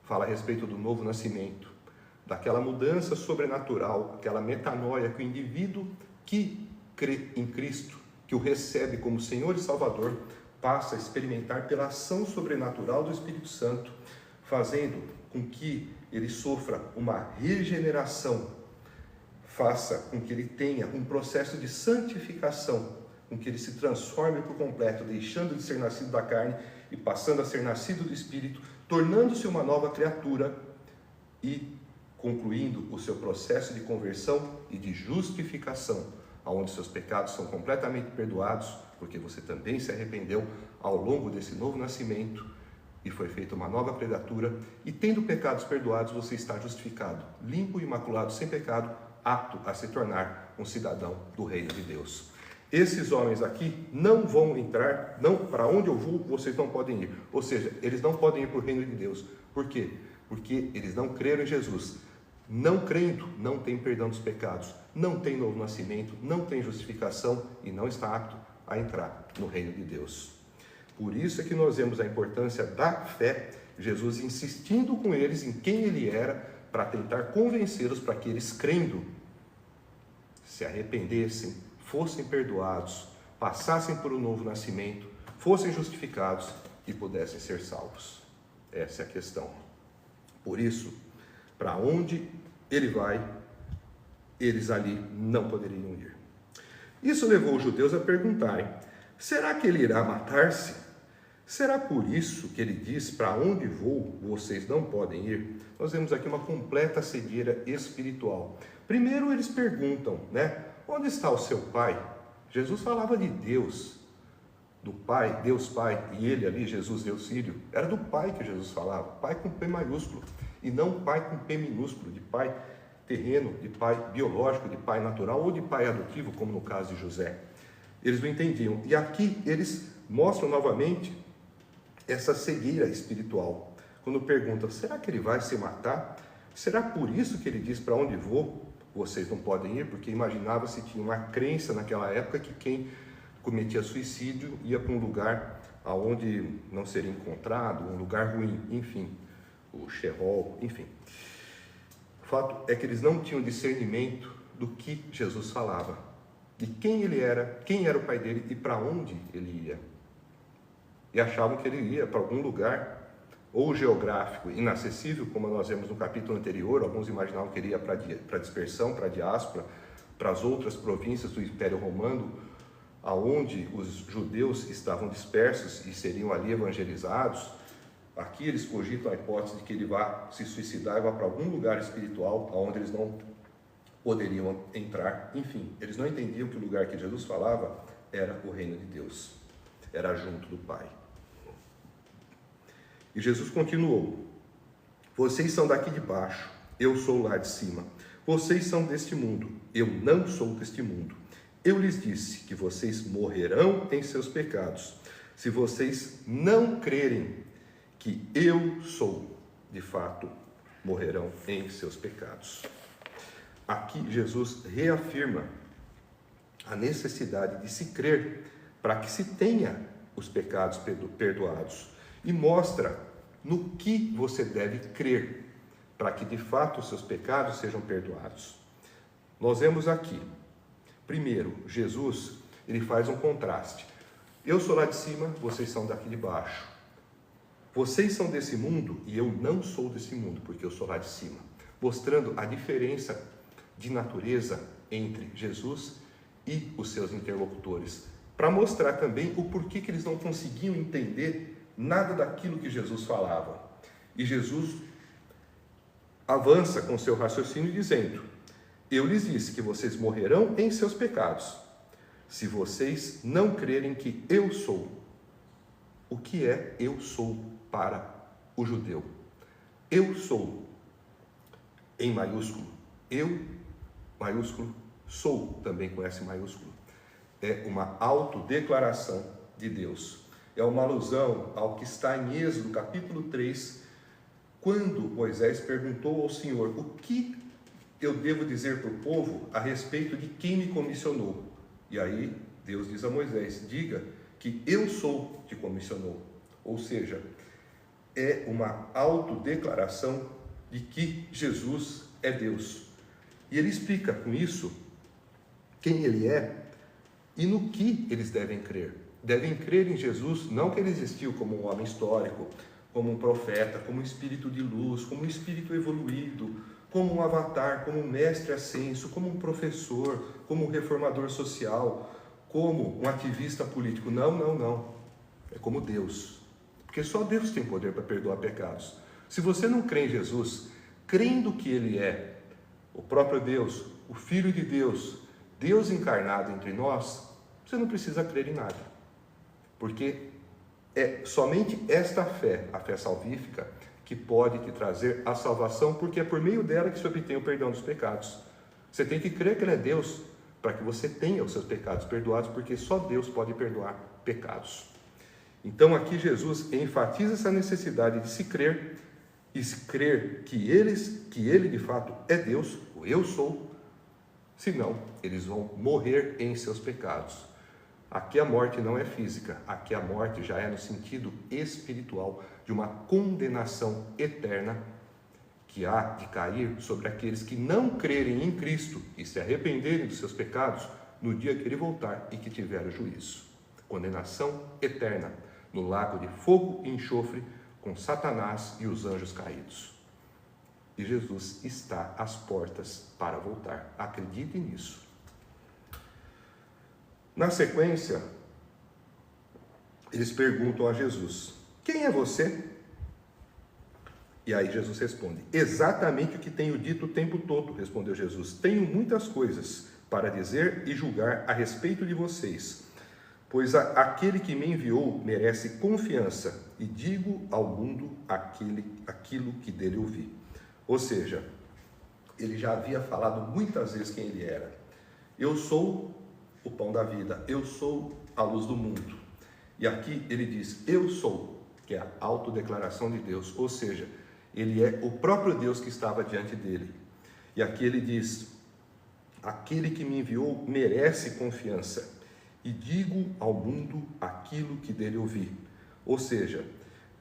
Fala a respeito do novo nascimento, daquela mudança sobrenatural, aquela metanoia que o indivíduo que crê em Cristo, que o recebe como Senhor e Salvador, passa a experimentar pela ação sobrenatural do Espírito Santo, fazendo com que ele sofra uma regeneração, faça com que ele tenha um processo de santificação, com que ele se transforme por completo, deixando de ser nascido da carne e passando a ser nascido do Espírito, tornando-se uma nova criatura e concluindo o seu processo de conversão e de justificação, onde seus pecados são completamente perdoados, porque você também se arrependeu ao longo desse novo nascimento e foi feita uma nova criatura, e tendo pecados perdoados, você está justificado, limpo e imaculado, sem pecado, apto a se tornar um cidadão do reino de Deus. Esses homens aqui não vão entrar, não, para onde eu vou, vocês não podem ir. Ou seja, eles não podem ir para o reino de Deus. Por quê? Porque eles não creram em Jesus. Não crendo, não tem perdão dos pecados, não tem novo nascimento, não tem justificação e não está apto a entrar no reino de Deus. Por isso é que nós vemos a importância da fé, Jesus insistindo com eles em quem ele era, para tentar convencê-los para que eles, crendo, se arrependessem, fossem perdoados, passassem por um novo nascimento, fossem justificados e pudessem ser salvos. Essa é a questão. Por isso, para onde ele vai, eles ali não poderiam ir. Isso levou os judeus a perguntarem: será que ele irá matar-se? Será por isso que ele diz: para onde vou, vocês não podem ir? Nós vemos aqui uma completa cegueira espiritual. Primeiro eles perguntam, onde está o seu pai? Jesus falava de Deus, do Pai, Deus Pai, e ele ali, Jesus, Deus Filho, era do Pai que Jesus falava, Pai com P maiúsculo, e não Pai com P minúsculo, de Pai terreno, de Pai biológico, de Pai natural, ou de Pai adotivo, como no caso de José. Eles não entendiam. E aqui eles mostram novamente essa cegueira espiritual. Quando perguntam: será que ele vai se matar? Será por isso que ele diz: para onde vou, vocês não podem ir? Porque imaginava-se, tinha uma crença naquela época que quem cometia suicídio ia para um lugar onde não seria encontrado, um lugar ruim, enfim, o Sheol, enfim. O fato é que eles não tinham discernimento do que Jesus falava, de quem ele era, quem era o pai dele e para onde ele ia. e achavam que ele ia para algum lugar ou geográfico inacessível, como nós vemos no capítulo anterior. Alguns imaginavam que ele ia para a dispersão, para a diáspora, para as outras províncias do Império Romano, aonde os judeus estavam dispersos e seriam ali evangelizados. Aqui eles cogitam a hipótese de que ele vá se suicidar e vá para algum lugar espiritual onde eles não poderiam entrar. Enfim, eles não entendiam que o lugar que Jesus falava era o reino de Deus, era junto do Pai. E Jesus continuou: vocês são daqui de baixo, eu sou lá de cima. Vocês são deste mundo, eu não sou deste mundo. Eu lhes disse que vocês morrerão em seus pecados, se vocês não crerem que eu sou, de fato, morrerão em seus pecados. Aqui Jesus reafirma a necessidade de se crer para que se tenha os pecados perdoados, e mostra no que você deve crer para que de fato os seus pecados sejam perdoados. Nós vemos aqui, primeiro, Jesus, ele faz um contraste. Eu sou lá de cima, vocês são daqui de baixo. Vocês são desse mundo e eu não sou desse mundo, porque eu sou lá de cima. Mostrando a diferença de natureza entre Jesus e os seus interlocutores, para mostrar também o porquê que eles não conseguiam entender nada daquilo que Jesus falava. E Jesus avança com seu raciocínio dizendo: eu lhes disse que vocês morrerão em seus pecados, se vocês não crerem que eu sou. O que é eu sou para o judeu? Eu sou, em maiúsculo, eu, maiúsculo, sou, também com S maiúsculo. É uma autodeclaração de Deus. É uma alusão ao que está em Êxodo, capítulo 3, quando Moisés perguntou ao Senhor: o que eu devo dizer para o povo a respeito de quem me comissionou? E aí Deus diz a Moisés: diga que eu sou te comissionou. Ou seja, é uma autodeclaração de que Jesus é Deus. E ele explica com isso quem ele é e no que eles devem crer. Devem crer em Jesus, não que ele existiu como um homem histórico, como um profeta, como um espírito de luz, como um espírito evoluído, como um avatar, como um mestre ascenso, como um professor, como um reformador social, como um ativista político. Não, não, não. É como Deus. Porque só Deus tem poder para perdoar pecados. Se você não crê em Jesus, crendo que ele é o próprio Deus, o Filho de Deus, Deus encarnado entre nós, você não precisa crer em nada. Porque é somente esta fé, a fé salvífica, que pode te trazer a salvação, porque é por meio dela que se obtém o perdão dos pecados. Você tem que crer que ele é Deus, para que você tenha os seus pecados perdoados, porque só Deus pode perdoar pecados. Então aqui Jesus enfatiza essa necessidade de se crer, e se crer que ele de fato é Deus, o eu sou, senão eles vão morrer em seus pecados. Aqui a morte não é física, aqui a morte já é no sentido espiritual, de uma condenação eterna que há de cair sobre aqueles que não crerem em Cristo e se arrependerem dos seus pecados no dia que ele voltar e que tiver o juízo. Condenação eterna no lago de fogo e enxofre com Satanás e os anjos caídos. E Jesus está às portas para voltar. Acredite nisso. Na sequência, eles perguntam a Jesus: quem é você? E aí Jesus responde: exatamente o que tenho dito o tempo todo, respondeu Jesus. Tenho muitas coisas para dizer e julgar a respeito de vocês, pois aquele que me enviou merece confiança, e digo ao mundo aquilo que dele ouvi. Ou seja, ele já havia falado muitas vezes quem ele era. Eu sou o pão da vida, eu sou a luz do mundo. E aqui ele diz: eu sou, que é a autodeclaração de Deus, ou seja, ele é o próprio Deus que estava diante dele. E aqui ele diz: aquele que me enviou merece confiança, e digo ao mundo aquilo que dele ouvi. Ou seja,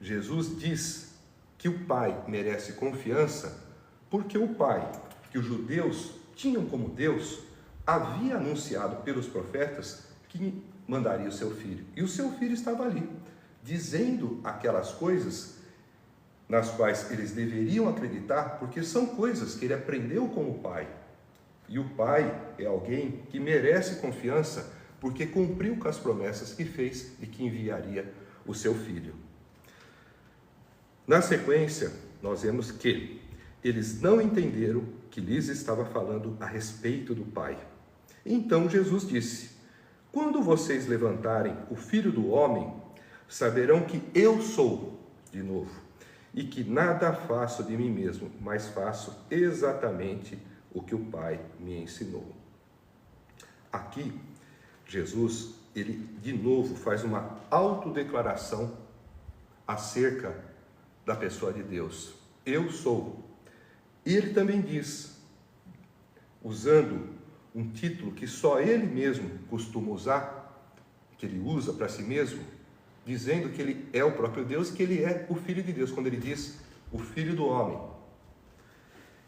Jesus diz que o Pai merece confiança porque o Pai, que os judeus tinham como Deus, havia anunciado pelos profetas que mandaria o seu filho. E o seu filho estava ali, dizendo aquelas coisas nas quais eles deveriam acreditar, porque são coisas que ele aprendeu com o Pai. E o Pai é alguém que merece confiança, porque cumpriu com as promessas que fez e que enviaria o seu Filho. Na sequência, nós vemos que eles não entenderam que lhes estava falando a respeito do Pai. Então Jesus disse: quando vocês levantarem o Filho do Homem, saberão que eu sou, de novo, e que nada faço de mim mesmo, mas faço exatamente o que o Pai me ensinou. Aqui, Jesus, ele de novo faz uma autodeclaração acerca da pessoa de Deus. Eu sou. E ele também diz, usando um título que só ele mesmo costuma usar, que ele usa para si mesmo, dizendo que ele é o próprio Deus, que ele é o Filho de Deus, quando ele diz o Filho do Homem.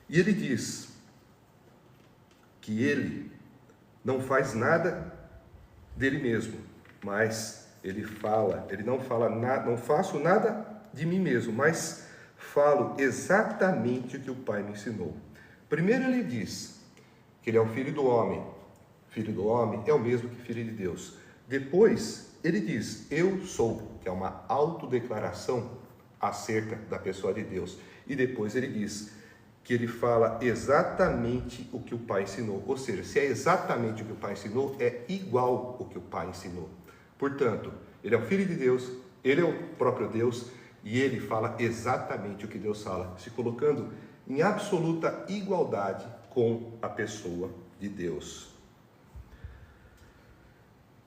E ele diz que ele não faz nada dele mesmo, mas ele não fala nada, não faço nada de mim mesmo, mas falo exatamente o que o Pai me ensinou. Primeiro ele diz que ele é o Filho do Homem. Filho do Homem é o mesmo que Filho de Deus. Depois ele diz, eu sou, que é uma autodeclaração acerca da pessoa de Deus. E depois ele diz que ele fala exatamente o que o Pai ensinou. Ou seja, se é exatamente o que o Pai ensinou, é igual o que o Pai ensinou. Portanto, ele é o Filho de Deus, ele é o próprio Deus, e ele fala exatamente o que Deus fala, se colocando em absoluta igualdade com a pessoa de Deus.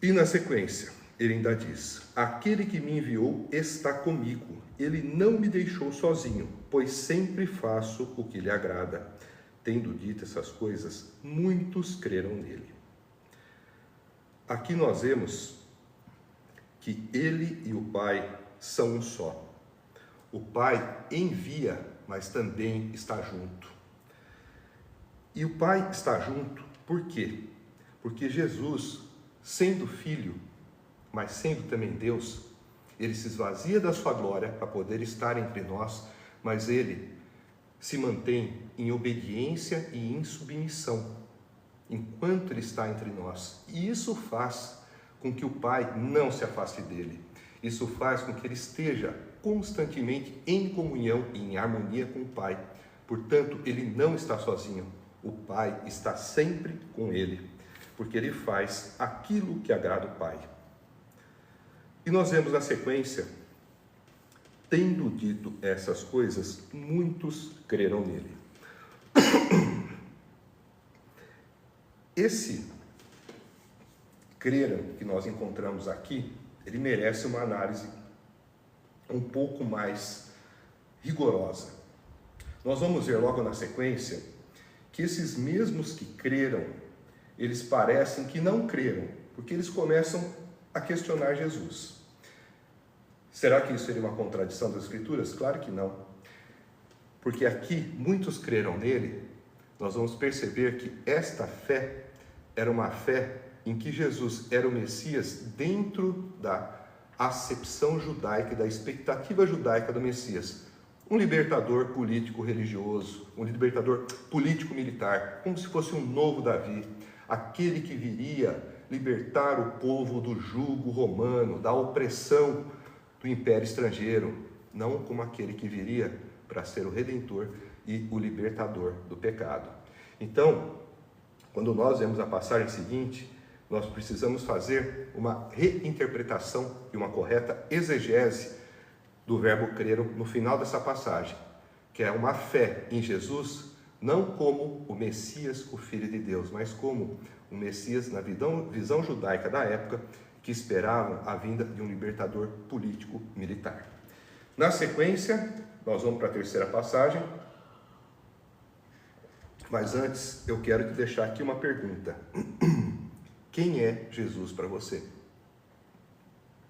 E na sequência, ele ainda diz, aquele que me enviou está comigo, ele não me deixou sozinho, pois sempre faço o que lhe agrada. Tendo dito essas coisas, muitos creram nele. Aqui nós vemos que ele e o Pai são um só. O Pai envia, mas também está junto. E o Pai está junto, por quê? Porque Jesus, sendo Filho, mas sendo também Deus, ele se esvazia da sua glória para poder estar entre nós, mas ele se mantém em obediência e em submissão, enquanto ele está entre nós. E isso faz com que o Pai não se afaste dele. Isso faz com que ele esteja constantemente em comunhão e em harmonia com o Pai. Portanto, ele não está sozinho. O Pai está sempre com ele, porque ele faz aquilo que agrada o Pai. E nós vemos na sequência, tendo dito essas coisas, muitos creram nele. Esse creram que nós encontramos aqui, ele merece uma análise um pouco mais rigorosa. Nós vamos ver logo na sequência que esses mesmos que creram, eles parecem que não creram, porque eles começam a questionar Jesus. Será que isso seria uma contradição das Escrituras? Claro que não. Porque aqui muitos creram nele, nós vamos perceber que esta fé era uma fé em que Jesus era o Messias dentro da acepção judaica e da expectativa judaica do Messias. Um libertador político-religioso, um libertador político-militar, como se fosse um novo Davi, aquele que viria libertar o povo do jugo romano, da opressão do império estrangeiro, não como aquele que viria para ser o redentor e o libertador do pecado. Então, quando nós vemos a passagem seguinte, nós precisamos fazer uma reinterpretação e uma correta exegese do verbo crer no final dessa passagem, que é uma fé em Jesus, não como o Messias, o Filho de Deus, mas como o Messias na visão judaica da época, que esperavam a vinda de um libertador político-militar. Na sequência, nós vamos para a terceira passagem, mas antes eu quero te deixar aqui uma pergunta. Quem é Jesus para você?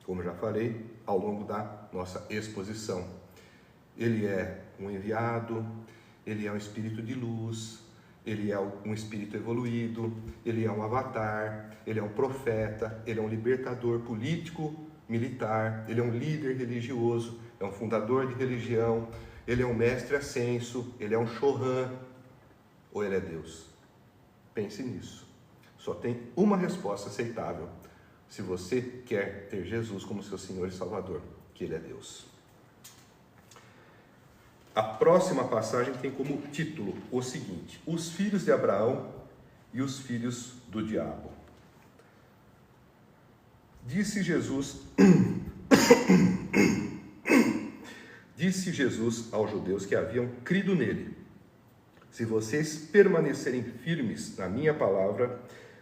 Como já falei ao longo da nossa exposição, ele é um enviado, ele é um espírito de luz, ele é um espírito evoluído, ele é um avatar, ele é um profeta, ele é um libertador político militar, ele é um líder religioso, é um fundador de religião, ele é um mestre ascenso, ele é um Chohan, ou ele é Deus? Pense nisso. Só tem uma resposta aceitável se você quer ter Jesus como seu Senhor e Salvador, que ele é Deus. A próxima passagem tem como título o seguinte: os filhos de Abraão e os filhos do diabo. Disse Jesus aos judeus que haviam crido nele: se vocês permanecerem firmes na minha palavra,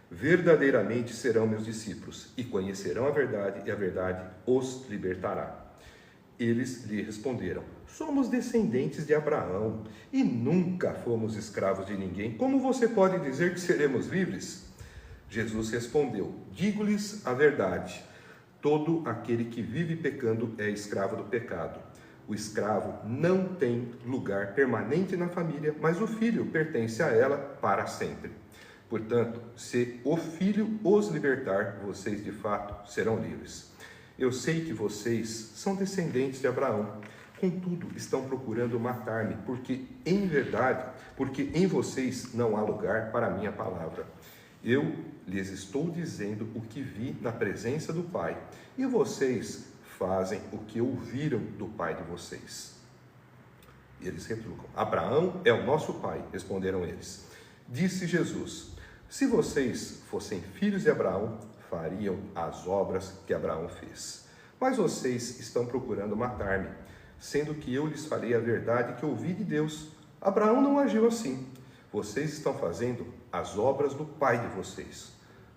verdadeiramente serão meus discípulos e conhecerão a verdade, e a verdade os libertará. Eles lhe responderam: somos descendentes de Abraão e nunca fomos escravos de ninguém. Como você pode dizer que seremos livres? Jesus respondeu: digo-lhes a verdade. Todo aquele que vive pecando é escravo do pecado. O escravo não tem lugar permanente na família, mas o filho pertence a ela para sempre. Portanto, se o filho os libertar, vocês de fato serão livres. Eu sei que vocês são descendentes de Abraão, contudo estão procurando matar-me, porque em vocês não há lugar para a minha palavra. Eu lhes estou dizendo o que vi na presença do Pai, e vocês fazem o que ouviram do pai de vocês. E eles retrucam: Abraão é o nosso pai, responderam eles. Disse Jesus: se vocês fossem filhos de Abraão, fariam as obras que Abraão fez. Mas vocês estão procurando matar-me, sendo que eu lhes falei a verdade que ouvi de Deus. Abraão não agiu assim. Vocês estão fazendo as obras do pai de vocês.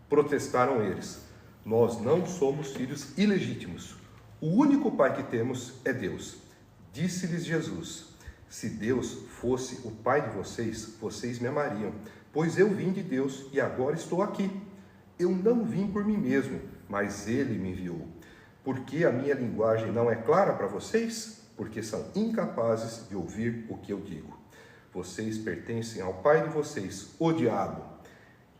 Protestaram eles: nós não somos filhos ilegítimos. O único pai que temos é Deus. Disse-lhes Jesus: se Deus fosse o pai de vocês, vocês me amariam, pois eu vim de Deus e agora estou aqui. Eu não vim por mim mesmo, mas ele me enviou. Por que a minha linguagem não é clara para vocês? Porque são incapazes de ouvir o que eu digo. Vocês pertencem ao pai de vocês, o diabo,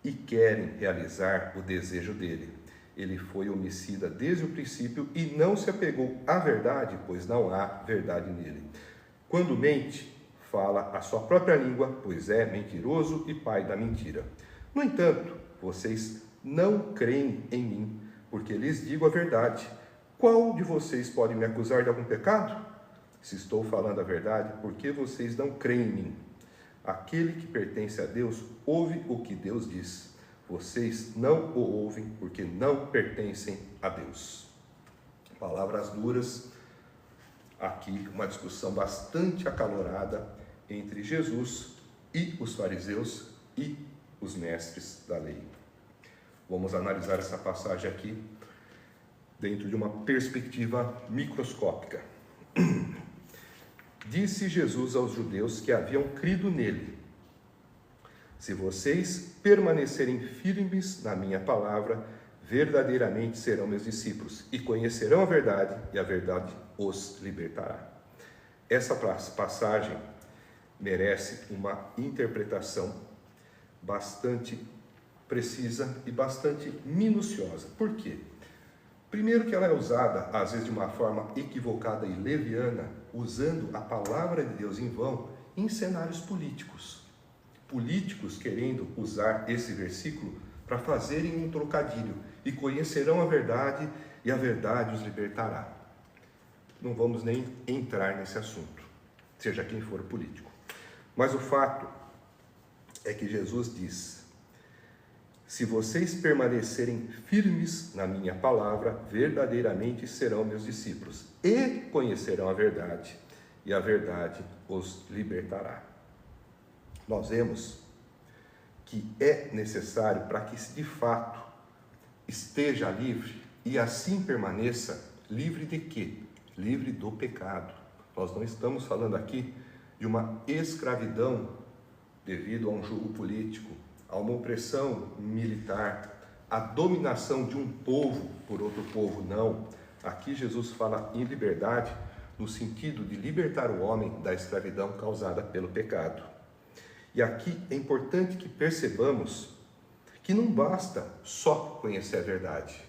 e querem realizar o desejo dele. Ele foi homicida desde o princípio e não se apegou à verdade, pois não há verdade nele. Quando mente, fala a sua própria língua, pois é mentiroso e pai da mentira. No entanto, vocês não creem em mim, porque lhes digo a verdade. Qual de vocês pode me acusar de algum pecado? Se estou falando a verdade, por que vocês não creem em mim? Aquele que pertence a Deus ouve o que Deus diz. Vocês não o ouvem porque não pertencem a Deus. Palavras duras. Aqui uma discussão bastante acalorada entre Jesus e os fariseus e os mestres da lei. Vamos analisar essa passagem aqui dentro de uma perspectiva microscópica. Disse Jesus aos judeus que haviam crido nele: se vocês permanecerem firmes na minha palavra, verdadeiramente serão meus discípulos e conhecerão a verdade, e a verdade os libertará. Essa passagem merece uma interpretação bastante precisa e bastante minuciosa. Por quê? Primeiro que ela é usada, às vezes de uma forma equivocada e leviana, usando a palavra de Deus em vão, em cenários políticos. Políticos querendo usar esse versículo para fazerem um trocadilho. E conhecerão a verdade, e a verdade os libertará. Não vamos nem entrar nesse assunto, seja quem for político. Mas o fato é que Jesus diz: se vocês permanecerem firmes na minha palavra, verdadeiramente serão meus discípulos e conhecerão a verdade, e a verdade os libertará. Nós vemos que é necessário para que de fato esteja livre e assim permaneça livre de quê? Livre do pecado. Nós não estamos falando aqui de uma escravidão devido a um julgo político, a uma opressão militar, a dominação de um povo por outro povo, não. Aqui Jesus fala em liberdade no sentido de libertar o homem da escravidão causada pelo pecado. E aqui é importante que percebamos que não basta só conhecer a verdade.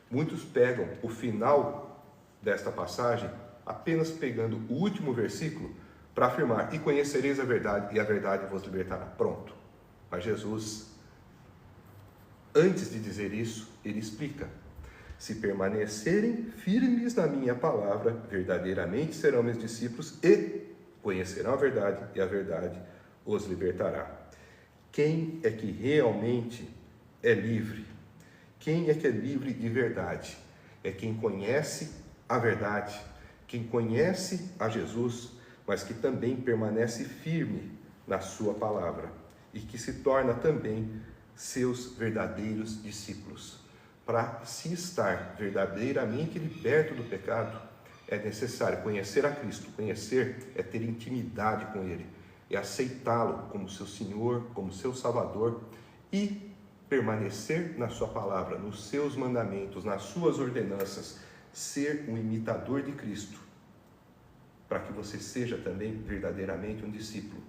Muitos pegam o final desta passagem, apenas pegando o último versículo, para afirmar: e conhecereis a verdade, e a verdade vos libertará. Pronto. Mas Jesus, antes de dizer isso, ele explica: se permanecerem firmes na minha palavra, verdadeiramente serão meus discípulos e conhecerão a verdade, e a verdade os libertará. Quem é que realmente é livre? Quem é que é livre de verdade? É quem conhece a verdade, quem conhece a Jesus, mas que também permanece firme na sua palavra e que se torna também seus verdadeiros discípulos. Para se estar verdadeiramente liberto do pecado, é necessário conhecer a Cristo. Conhecer é ter intimidade com Ele, é aceitá-lo como seu Senhor, como seu Salvador e permanecer na sua palavra, nos seus mandamentos, nas suas ordenanças, ser um imitador de Cristo, para que você seja também verdadeiramente um discípulo.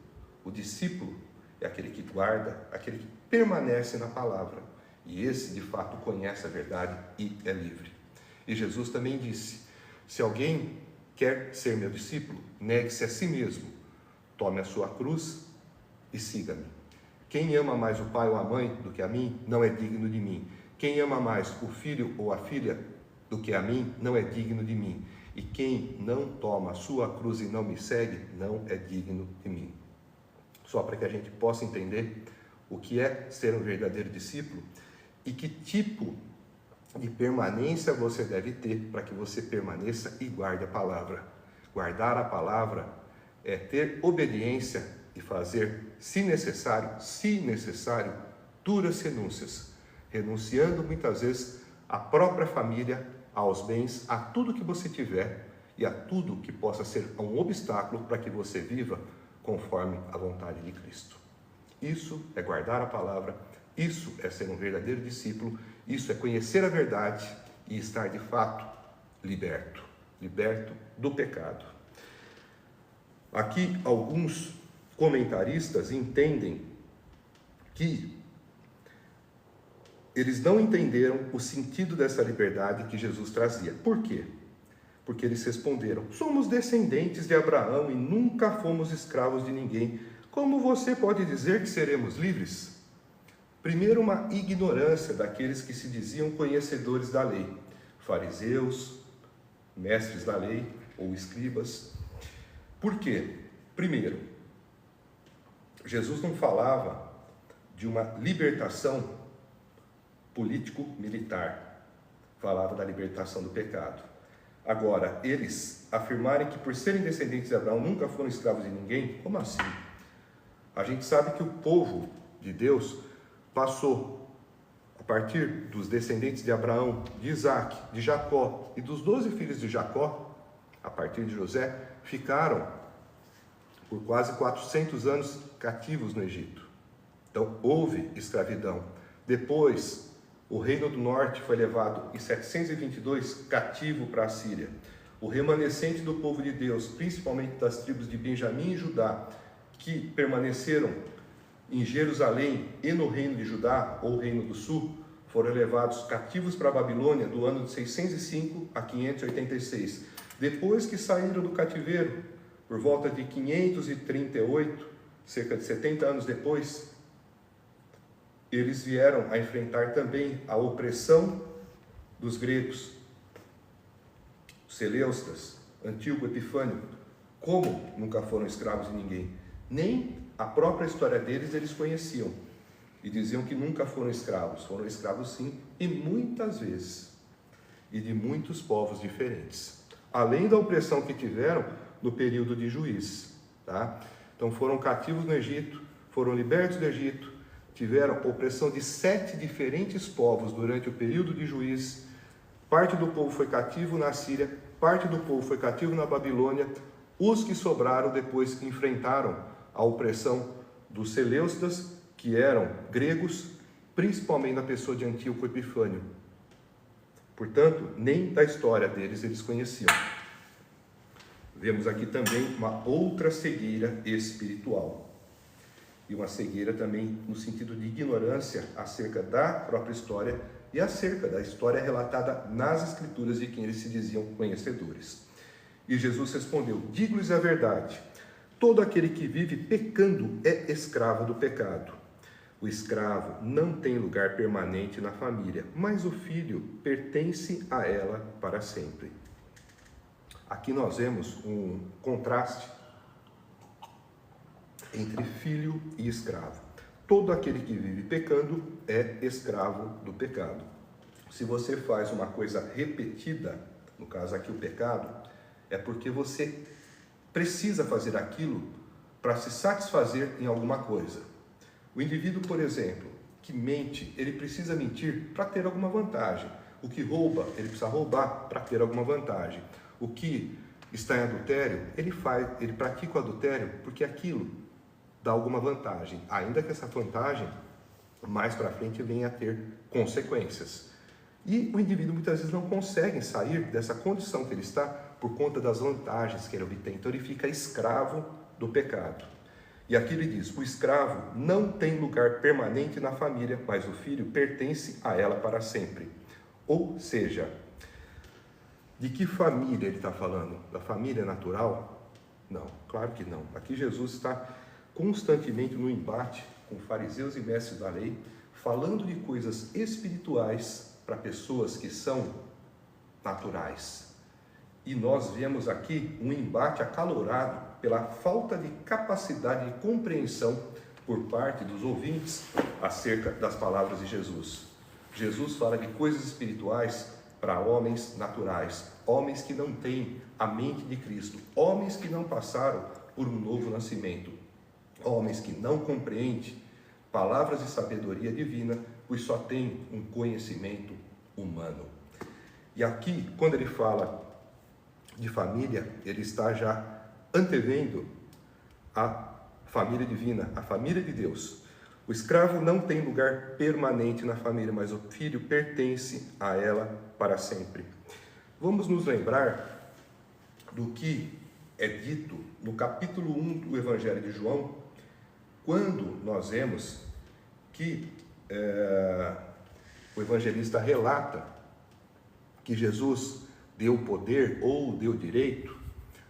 O discípulo é aquele que guarda, aquele que permanece na palavra, e esse de fato conhece a verdade e é livre. E Jesus também disse: se alguém quer ser meu discípulo, negue-se a si mesmo, tome a sua cruz e siga-me. Quem ama mais o pai ou a mãe do que a mim, não é digno de mim. Quem ama mais o filho ou a filha do que a mim, não é digno de mim. E quem não toma a sua cruz e não me segue, não é digno de mim. Só para que a gente possa entender o que é ser um verdadeiro discípulo e que tipo de permanência você deve ter para que você permaneça e guarde a palavra. Guardar a palavra é ter obediência e fazer, se necessário, duras renúncias, renunciando muitas vezes à própria família, aos bens, a tudo que você tiver e a tudo que possa ser um obstáculo para que você viva conforme a vontade de Cristo. Isso é guardar a palavra, isso é ser um verdadeiro discípulo, isso é conhecer a verdade e estar de fato liberto do pecado. Aqui alguns comentaristas entendem que eles não entenderam o sentido dessa liberdade que Jesus trazia. Por quê? Porque eles responderam: somos descendentes de Abraão e nunca fomos escravos de ninguém. Como você pode dizer que seremos livres? Primeiro, uma ignorância daqueles que se diziam conhecedores da lei, fariseus, mestres da lei ou escribas. Por quê? Primeiro, Jesus não falava de uma libertação político-militar, falava da libertação do pecado. Agora, eles afirmarem que por serem descendentes de Abraão nunca foram escravos de ninguém, como assim? A gente sabe que o povo de Deus passou, a partir dos descendentes de Abraão, de Isaac, de Jacó e dos 12 filhos de Jacó, a partir de José, ficaram por quase 400 anos cativos no Egito. Então, houve escravidão. Depois, o reino do norte foi levado em 722 cativo para a Síria. O remanescente do povo de Deus, principalmente das tribos de Benjamim e Judá, que permaneceram em Jerusalém e no reino de Judá, ou reino do sul, foram levados cativos para a Babilônia do ano de 605 a 586. Depois que saíram do cativeiro, por volta de 538, cerca de 70 anos depois, eles vieram a enfrentar também a opressão dos gregos, os Seleucidas, Antíoco Epifânio. Como nunca foram escravos de ninguém? Nem a própria história deles eles conheciam. E diziam que nunca foram escravos. Foram escravos sim, e muitas vezes. E de muitos povos diferentes. Além da opressão que tiveram no período de Juízes. Tá? Então foram cativos no Egito, foram libertos do Egito, tiveram opressão de 7 diferentes povos durante o período de Juízes. Parte do povo foi cativo na Síria, parte do povo foi cativo na Babilônia. Os que sobraram depois enfrentaram a opressão dos Seleucidas, que eram gregos, principalmente na pessoa de Antíoco Epifânio. Portanto, nem da história deles eles conheciam. Vemos aqui também uma outra cegueira espiritual. E uma cegueira também no sentido de ignorância acerca da própria história e acerca da história relatada nas Escrituras de quem eles se diziam conhecedores. E Jesus respondeu: digo-lhes a verdade, todo aquele que vive pecando é escravo do pecado. O escravo não tem lugar permanente na família, mas o filho pertence a ela para sempre. Aqui nós vemos um contraste entre filho e escravo. Todo aquele que vive pecando é escravo do pecado. Se você faz uma coisa repetida, no caso aqui o pecado, é porque você precisa fazer aquilo para se satisfazer em alguma coisa. O indivíduo, por exemplo, que mente, ele precisa mentir para ter alguma vantagem. O que rouba, ele precisa roubar para ter alguma vantagem. O que está em adultério, ele pratica o adultério porque aquilo dá alguma vantagem, ainda que essa vantagem mais para frente venha a ter consequências. E o indivíduo muitas vezes não consegue sair dessa condição que ele está por conta das vantagens que ele obtém. Então ele fica escravo do pecado. E aqui ele diz: o escravo não tem lugar permanente na família, mas o filho pertence a ela para sempre. Ou seja, de que família ele está falando? Da família natural? Não, claro que não. Aqui Jesus está constantemente no embate com fariseus e mestres da lei, falando de coisas espirituais para pessoas que são naturais. E nós vemos aqui um embate acalorado pela falta de capacidade de compreensão por parte dos ouvintes acerca das palavras de Jesus. Jesus fala de coisas espirituais para homens naturais, homens que não têm a mente de Cristo, homens que não passaram por um novo nascimento, homens que não compreendem palavras de sabedoria divina, pois só têm um conhecimento humano. E aqui, quando ele fala de família, ele está já antevendo a família divina, a família de Deus. O escravo não tem lugar permanente na família, mas o filho pertence a ela para sempre. Vamos nos lembrar do que é dito no capítulo 1 do Evangelho de João, quando nós vemos que o evangelista relata que Jesus deu poder ou deu direito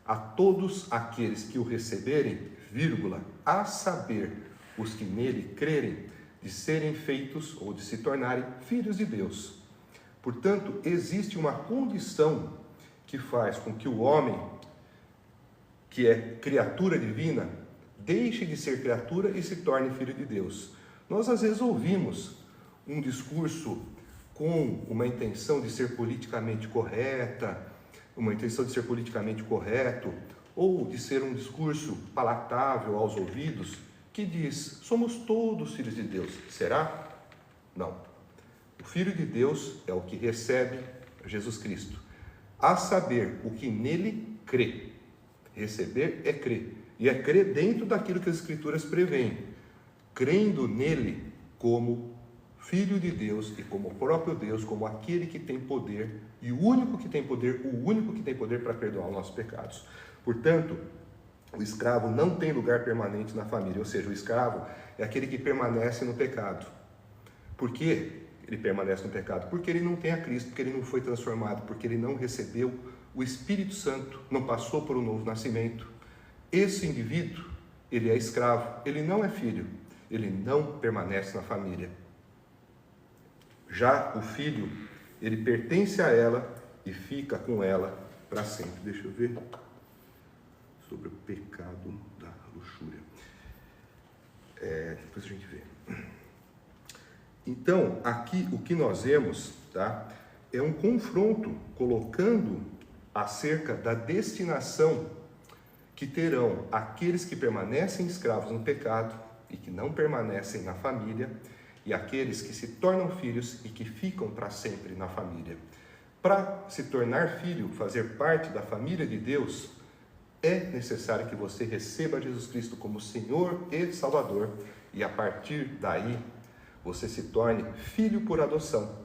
a todos aqueles que o receberem, vírgula, a saber, os que nele crerem, de serem feitos ou de se tornarem filhos de Deus. Portanto, existe uma condição que faz com que o homem, que é criatura divina, deixe de ser criatura e se torne filho de Deus. Nós às vezes ouvimos um discurso com uma intenção de ser politicamente correta, uma intenção de ser politicamente correto, ou de ser um discurso palatável aos ouvidos, que diz: somos todos filhos de Deus. Será? Não. O Filho de Deus é o que recebe Jesus Cristo, a saber, o que nele crê. Receber é crer, e é crer dentro daquilo que as Escrituras prevêem, crendo nele como Filho de Deus e como o próprio Deus, como aquele que tem poder, e o único que tem poder para perdoar os nossos pecados. Portanto, o escravo não tem lugar permanente na família, ou seja, o escravo é aquele que permanece no pecado. Por que ele permanece no pecado? Porque ele não tem a Cristo, porque ele não foi transformado, porque ele não recebeu o Espírito Santo, não passou por um novo nascimento. Esse indivíduo, ele é escravo, ele não é filho, ele não permanece na família. Já o filho, ele pertence a ela e fica com ela para sempre. Deixa eu ver sobre o pecado da luxúria. Depois a gente vê. Então, aqui o que nós vemos, tá, é um confronto colocando acerca da destinação que terão aqueles que permanecem escravos no pecado e que não permanecem na família, e aqueles que se tornam filhos e que ficam para sempre na família. Para se tornar filho, fazer parte da família de Deus, é necessário que você receba Jesus Cristo como Senhor e Salvador, e a partir daí você se torne filho por adoção.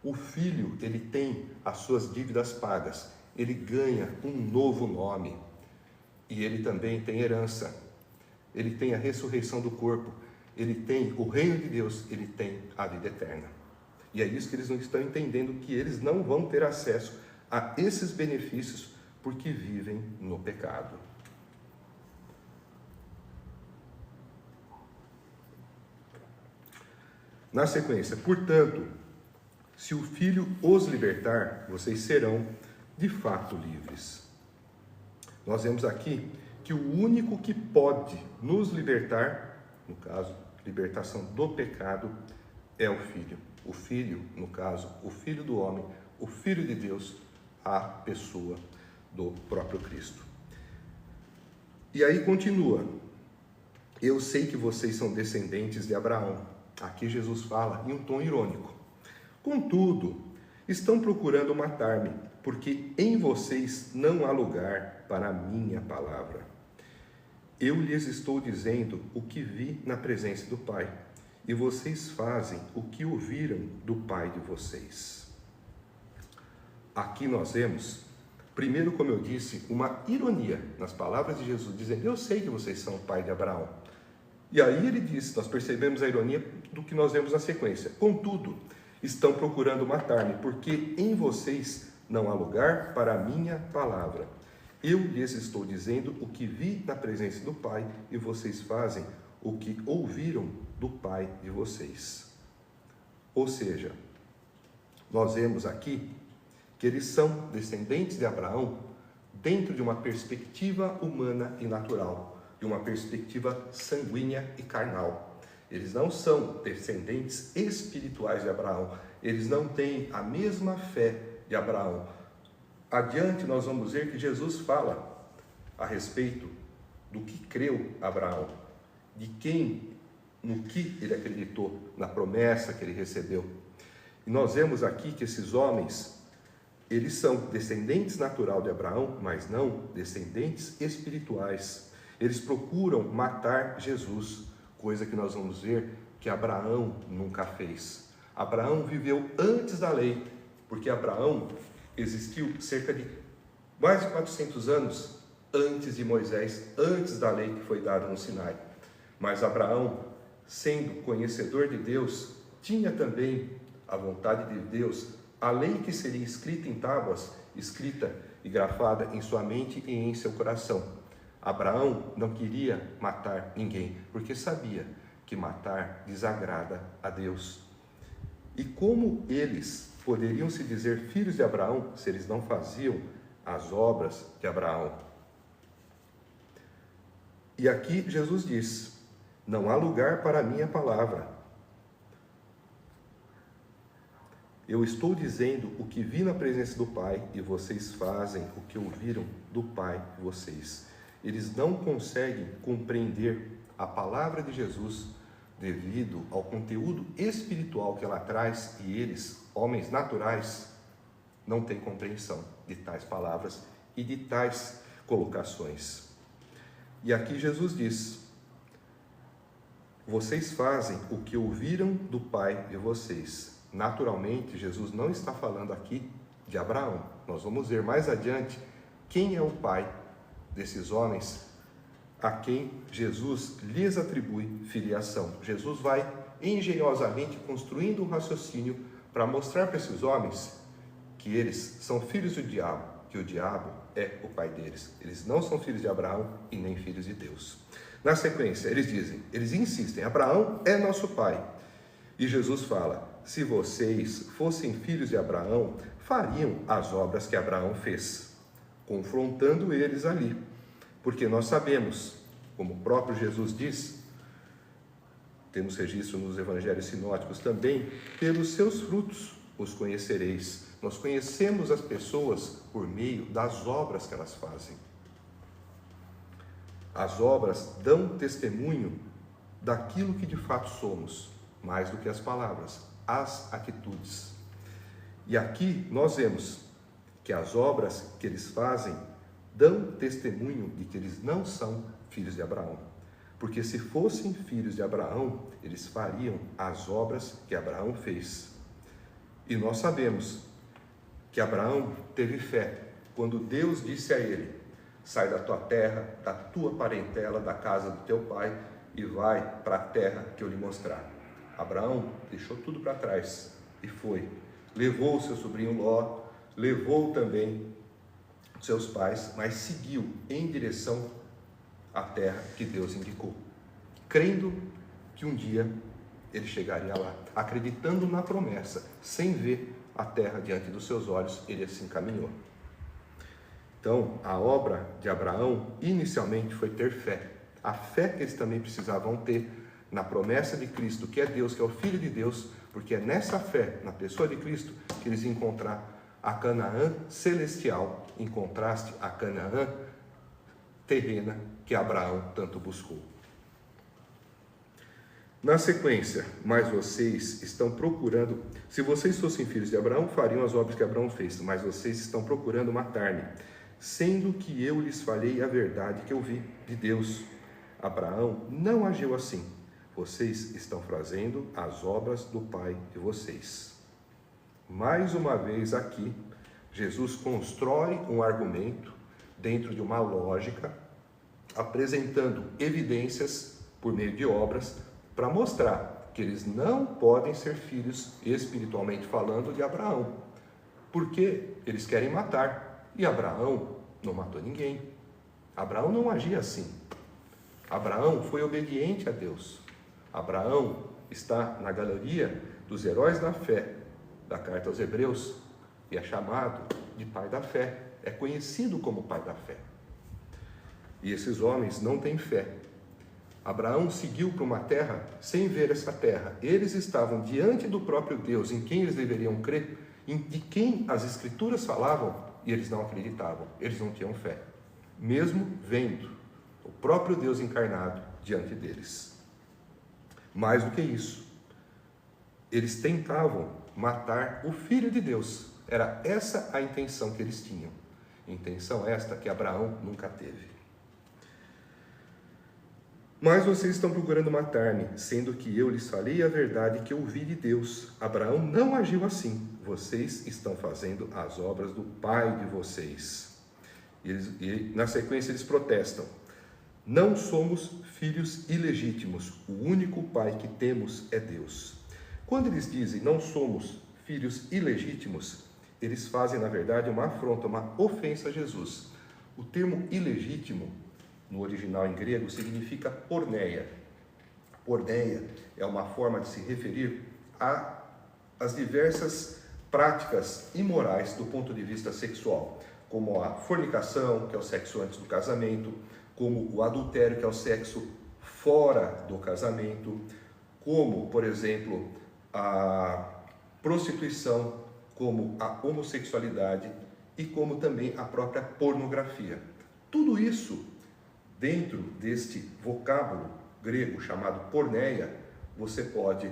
O filho, ele tem as suas dívidas pagas, ele ganha um novo nome, e ele também tem herança, ele tem a ressurreição do corpo, ele tem o reino de Deus, ele tem a vida eterna. E é isso que eles não estão entendendo, que eles não vão ter acesso a esses benefícios porque vivem no pecado. Na sequência, portanto, se o Filho os libertar, vocês serão de fato livres. Nós vemos aqui que o único que pode nos libertar, no caso, libertação do pecado, é o Filho. O Filho, no caso, o Filho do homem, o Filho de Deus, a pessoa do próprio Cristo. E aí continua: eu sei que vocês são descendentes de Abraão. Aqui Jesus fala em um tom irônico. Contudo, estão procurando matar-me, porque em vocês não há lugar para a minha palavra. Eu lhes estou dizendo o que vi na presença do Pai, e vocês fazem o que ouviram do Pai de vocês. Aqui nós vemos, primeiro, como eu disse, uma ironia nas palavras de Jesus, dizendo: eu sei que vocês são o pai de Abraão. E aí ele diz, nós percebemos a ironia do que nós vemos na sequência. Contudo, estão procurando matar-me, porque em vocês não há lugar para a minha palavra. Eu lhes estou dizendo o que vi na presença do Pai, e vocês fazem o que ouviram do Pai de vocês. Ou seja, nós vemos aqui que eles são descendentes de Abraão dentro de uma perspectiva humana e natural, de uma perspectiva sanguínea e carnal. Eles não são descendentes espirituais de Abraão, eles não têm a mesma fé de Abraão. Adiante nós vamos ver que Jesus fala a respeito do que creu Abraão, de quem, no que ele acreditou, na promessa que ele recebeu. E nós vemos aqui que esses homens, eles são descendentes natural de Abraão, mas não descendentes espirituais. Eles procuram matar Jesus, coisa que nós vamos ver que Abraão nunca fez. Abraão viveu antes da lei, porque Abraão existiu cerca de mais de 400 anos antes de Moisés, antes da lei que foi dada no Sinai. Mas Abraão, sendo conhecedor de Deus, tinha também a vontade de Deus, a lei que seria escrita em tábuas, escrita e grafada em sua mente e em seu coração. Abraão não queria matar ninguém, porque sabia que matar desagrada a Deus. E como eles poderiam se dizer filhos de Abraão se eles não faziam as obras de Abraão? E aqui Jesus diz: não há lugar para a minha palavra. Eu estou dizendo o que vi na presença do Pai, e vocês fazem o que ouviram do Pai de vocês. Eles não conseguem compreender a palavra de Jesus devido ao conteúdo espiritual que ela traz, e eles, homens naturais, não têm compreensão de tais palavras e de tais colocações. E aqui Jesus diz: vocês fazem o que ouviram do Pai de vocês. Naturalmente, Jesus não está falando aqui de Abraão. Nós vamos ver mais adiante quem é o pai desses homens a quem Jesus lhes atribui filiação. Jesus vai engenhosamente construindo um raciocínio para mostrar para esses homens que eles são filhos do diabo, que o diabo é o pai deles. Eles não são filhos de Abraão e nem filhos de Deus. Na sequência, eles insistem: Abraão é nosso pai. E Jesus fala: se vocês fossem filhos de Abraão, fariam as obras que Abraão fez, confrontando eles ali. Porque nós sabemos, como o próprio Jesus diz, temos registro nos evangelhos sinóticos também, pelos seus frutos os conhecereis. Nós conhecemos as pessoas por meio das obras que elas fazem. As obras dão testemunho daquilo que de fato somos, mais do que as palavras, as atitudes. E aqui nós vemos que as obras que eles fazem dão testemunho de que eles não são filhos de Abraão. Porque se fossem filhos de Abraão, eles fariam as obras que Abraão fez. E nós sabemos que Abraão teve fé quando Deus disse a ele: sai da tua terra, da tua parentela, da casa do teu pai e vai para a terra que eu lhe mostrar. Abraão deixou tudo para trás E foi. Levou o seu sobrinho Ló, levou também seus pais, mas seguiu em direção à terra que Deus indicou, crendo que um dia ele chegaria lá, acreditando na promessa, sem ver a terra diante dos seus olhos, ele assim caminhou. Então, a obra de Abraão inicialmente foi ter fé. A fé que eles também precisavam ter na promessa de Cristo, que é Deus, que é o Filho de Deus, porque é nessa fé, na pessoa de Cristo, que eles encontrar a Canaã celestial, em contraste à Canaã terrena que Abraão tanto buscou. Na sequência, mas vocês estão procurando, se vocês fossem filhos de Abraão, fariam as obras que Abraão fez, mas vocês estão procurando matar-me, sendo que eu lhes falei a verdade que eu vi de Deus. Abraão não agiu assim. Vocês estão fazendo as obras do pai de vocês. Mais uma vez aqui, Jesus constrói um argumento dentro de uma lógica, apresentando evidências por meio de obras, para mostrar que eles não podem ser filhos, espiritualmente falando, de Abraão, porque eles querem matar, e Abraão não matou ninguém. Abraão não agia assim. Abraão foi obediente a Deus. Abraão está na galeria dos heróis da fé, da carta aos Hebreus, e é chamado de pai da fé, é conhecido como pai da fé. E esses homens não têm fé. Abraão seguiu para uma terra sem ver essa terra. Eles estavam diante do próprio Deus, em quem eles deveriam crer, de quem as Escrituras falavam, e eles não acreditavam, eles não tinham fé, mesmo vendo o próprio Deus encarnado diante deles. Mais do que isso, eles tentavam matar o Filho de Deus. Era essa a intenção que eles tinham. Intenção esta que Abraão nunca teve. Mas vocês estão procurando matar-me, sendo que eu lhes falei a verdade que eu ouvi de Deus. Abraão não agiu assim. Vocês estão fazendo as obras do pai de vocês. E na sequência eles protestam. Não somos filhos ilegítimos. O único pai que temos é Deus. Quando eles dizem não somos filhos ilegítimos, eles fazem, na verdade, uma afronta, uma ofensa a Jesus. O termo ilegítimo, no original em grego, significa porneia. Porneia é uma forma de se referir às diversas práticas imorais do ponto de vista sexual, como a fornicação, que é o sexo antes do casamento, como o adultério, que é o sexo fora do casamento, como, por exemplo, a prostituição, como a homossexualidade e como também a própria pornografia. Tudo isso, dentro deste vocábulo grego chamado porneia, você pode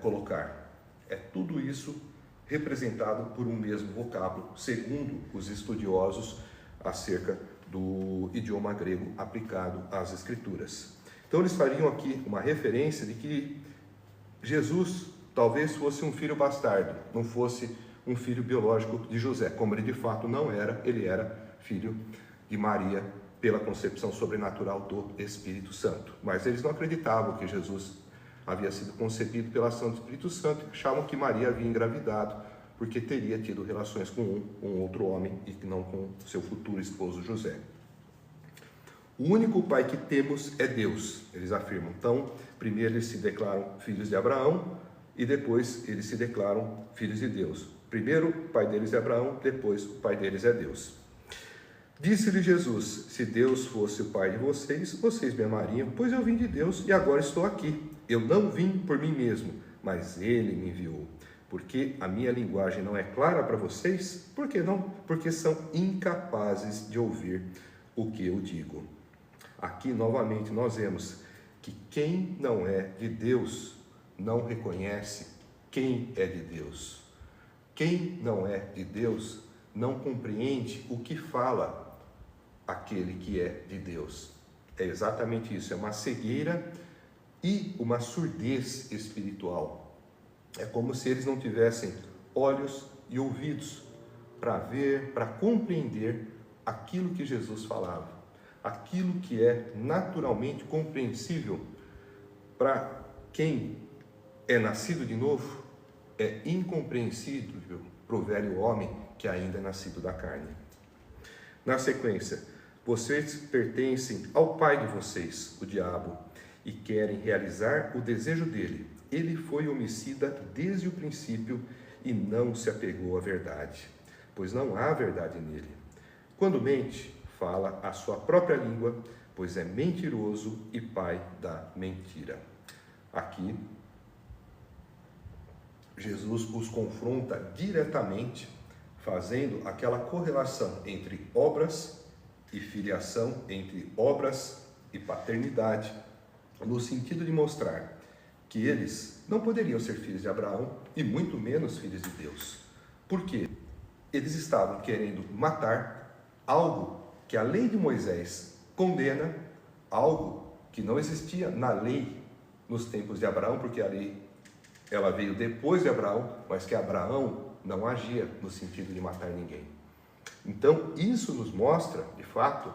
colocar. É tudo isso representado por um mesmo vocábulo, segundo os estudiosos acerca do idioma grego aplicado às Escrituras. Então eles fariam aqui uma referência de que Jesus talvez fosse um filho bastardo, não fosse um filho biológico de José, como ele de fato não era, ele era filho de Maria pela concepção sobrenatural do Espírito Santo. Mas eles não acreditavam que Jesus havia sido concebido pela ação do Espírito Santo, achavam que Maria havia engravidado, porque teria tido relações com um outro homem e não com seu futuro esposo José. O único pai que temos é Deus, eles afirmam. Então, primeiro eles se declaram filhos de Abraão e depois eles se declaram filhos de Deus. Primeiro o pai deles é Abraão, depois o pai deles é Deus. Disse-lhe Jesus: se Deus fosse o pai de vocês, vocês me amariam, pois eu vim de Deus e agora estou aqui. Eu não vim por mim mesmo, mas Ele me enviou. Porque a minha linguagem não é clara para vocês? Por que não? Porque são incapazes de ouvir o que eu digo. Aqui, novamente, nós vemos que quem não é de Deus não reconhece quem é de Deus. Quem não é de Deus não compreende o que fala aquele que é de Deus. É exatamente isso, é uma cegueira e uma surdez espiritual. É como se eles não tivessem olhos e ouvidos para ver, para compreender aquilo que Jesus falava, aquilo que é naturalmente compreensível para quem é nascido de novo, é incompreensível para o velho homem que ainda é nascido da carne. Na sequência, vocês pertencem ao pai de vocês, o diabo, e querem realizar o desejo dele. Ele foi homicida desde o princípio e não se apegou à verdade, pois não há verdade nele. Quando mente, fala a sua própria língua, pois é mentiroso e pai da mentira. Aqui, Jesus os confronta diretamente, fazendo aquela correlação entre obras e filiação, entre obras e paternidade, no sentido de mostrar que eles não poderiam ser filhos de Abraão e muito menos filhos de Deus. Por quê? Eles estavam querendo matar algo que a lei de Moisés condena, algo que não existia na lei nos tempos de Abraão, porque a lei ela veio depois de Abraão, mas que Abraão não agia no sentido de matar ninguém. Então, isso nos mostra, de fato,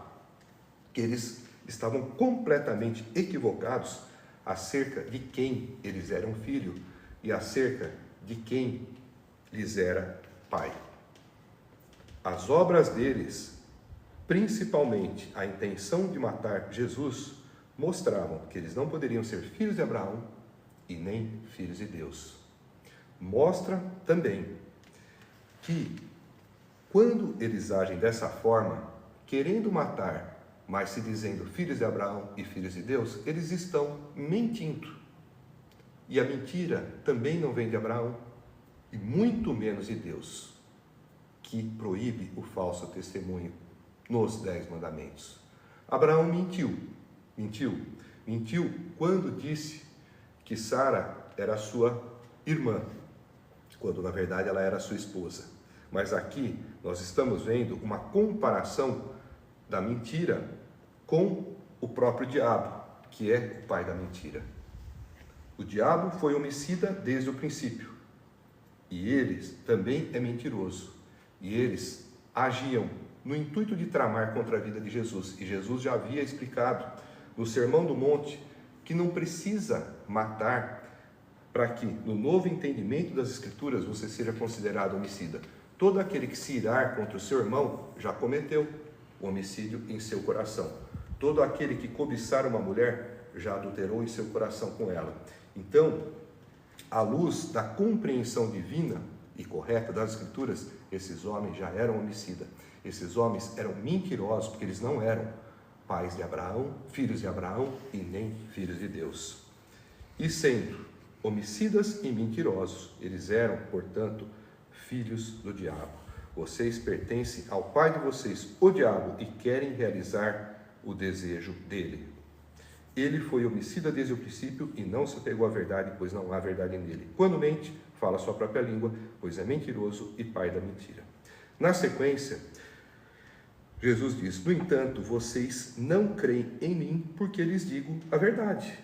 que eles estavam completamente equivocados acerca de quem eles eram filho e acerca de quem lhes era pai. As obras deles, principalmente a intenção de matar Jesus, mostravam que eles não poderiam ser filhos de Abraão e nem filhos de Deus. Mostra também que quando eles agem dessa forma, querendo matar, mas se dizendo filhos de Abraão e filhos de Deus, eles estão mentindo. E a mentira também não vem de Abraão e muito menos de Deus, que proíbe o falso testemunho nos 10 mandamentos. Abraão mentiu quando disse que Sara era sua irmã, quando na verdade ela era sua esposa. Mas aqui nós estamos vendo uma comparação da mentira com o próprio diabo, que é o pai da mentira. O diabo foi homicida desde o princípio, e ele também é mentiroso, e eles agiam no intuito de tramar contra a vida de Jesus, e Jesus já havia explicado no Sermão do Monte que não precisa matar para que, no novo entendimento das Escrituras, você seja considerado homicida. Todo aquele que se irar contra o seu irmão já cometeu o homicídio em seu coração. Todo aquele que cobiçar uma mulher já adulterou em seu coração com ela. Então, à luz da compreensão divina e correta das Escrituras, esses homens já eram homicidas. Esses homens eram mentirosos, porque eles não eram pais de Abraão, filhos de Abraão e nem filhos de Deus. E sendo homicidas e mentirosos, eles eram, portanto, filhos do diabo. Vocês pertencem ao pai de vocês, o diabo, e querem realizar o desejo dele. Ele foi homicida desde o princípio e não se apegou à verdade, pois não há verdade nele. Quando mente, fala a sua própria língua, pois é mentiroso e pai da mentira. Na sequência, Jesus diz: no entanto, vocês não creem em mim, porque lhes digo a verdade.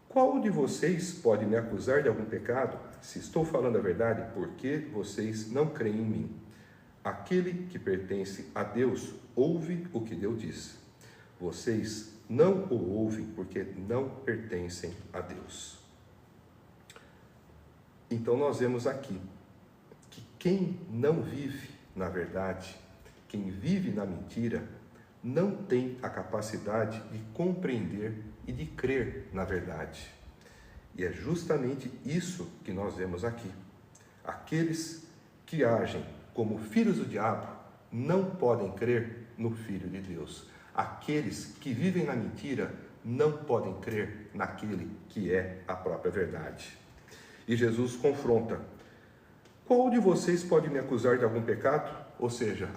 Qual de vocês pode me acusar de algum pecado? Se estou falando a verdade, por que vocês não creem em mim? Aquele que pertence a Deus ouve o que Deus diz. Vocês não o ouvem porque não pertencem a Deus. Então nós vemos aqui que quem não vive na verdade, quem vive na mentira, não tem a capacidade de compreender e de crer na verdade. E é justamente isso que nós vemos aqui. Aqueles que agem como filhos do diabo não podem crer no Filho de Deus. Aqueles que vivem na mentira não podem crer naquele que é a própria verdade. E Jesus confronta: qual de vocês pode me acusar de algum pecado? Ou seja,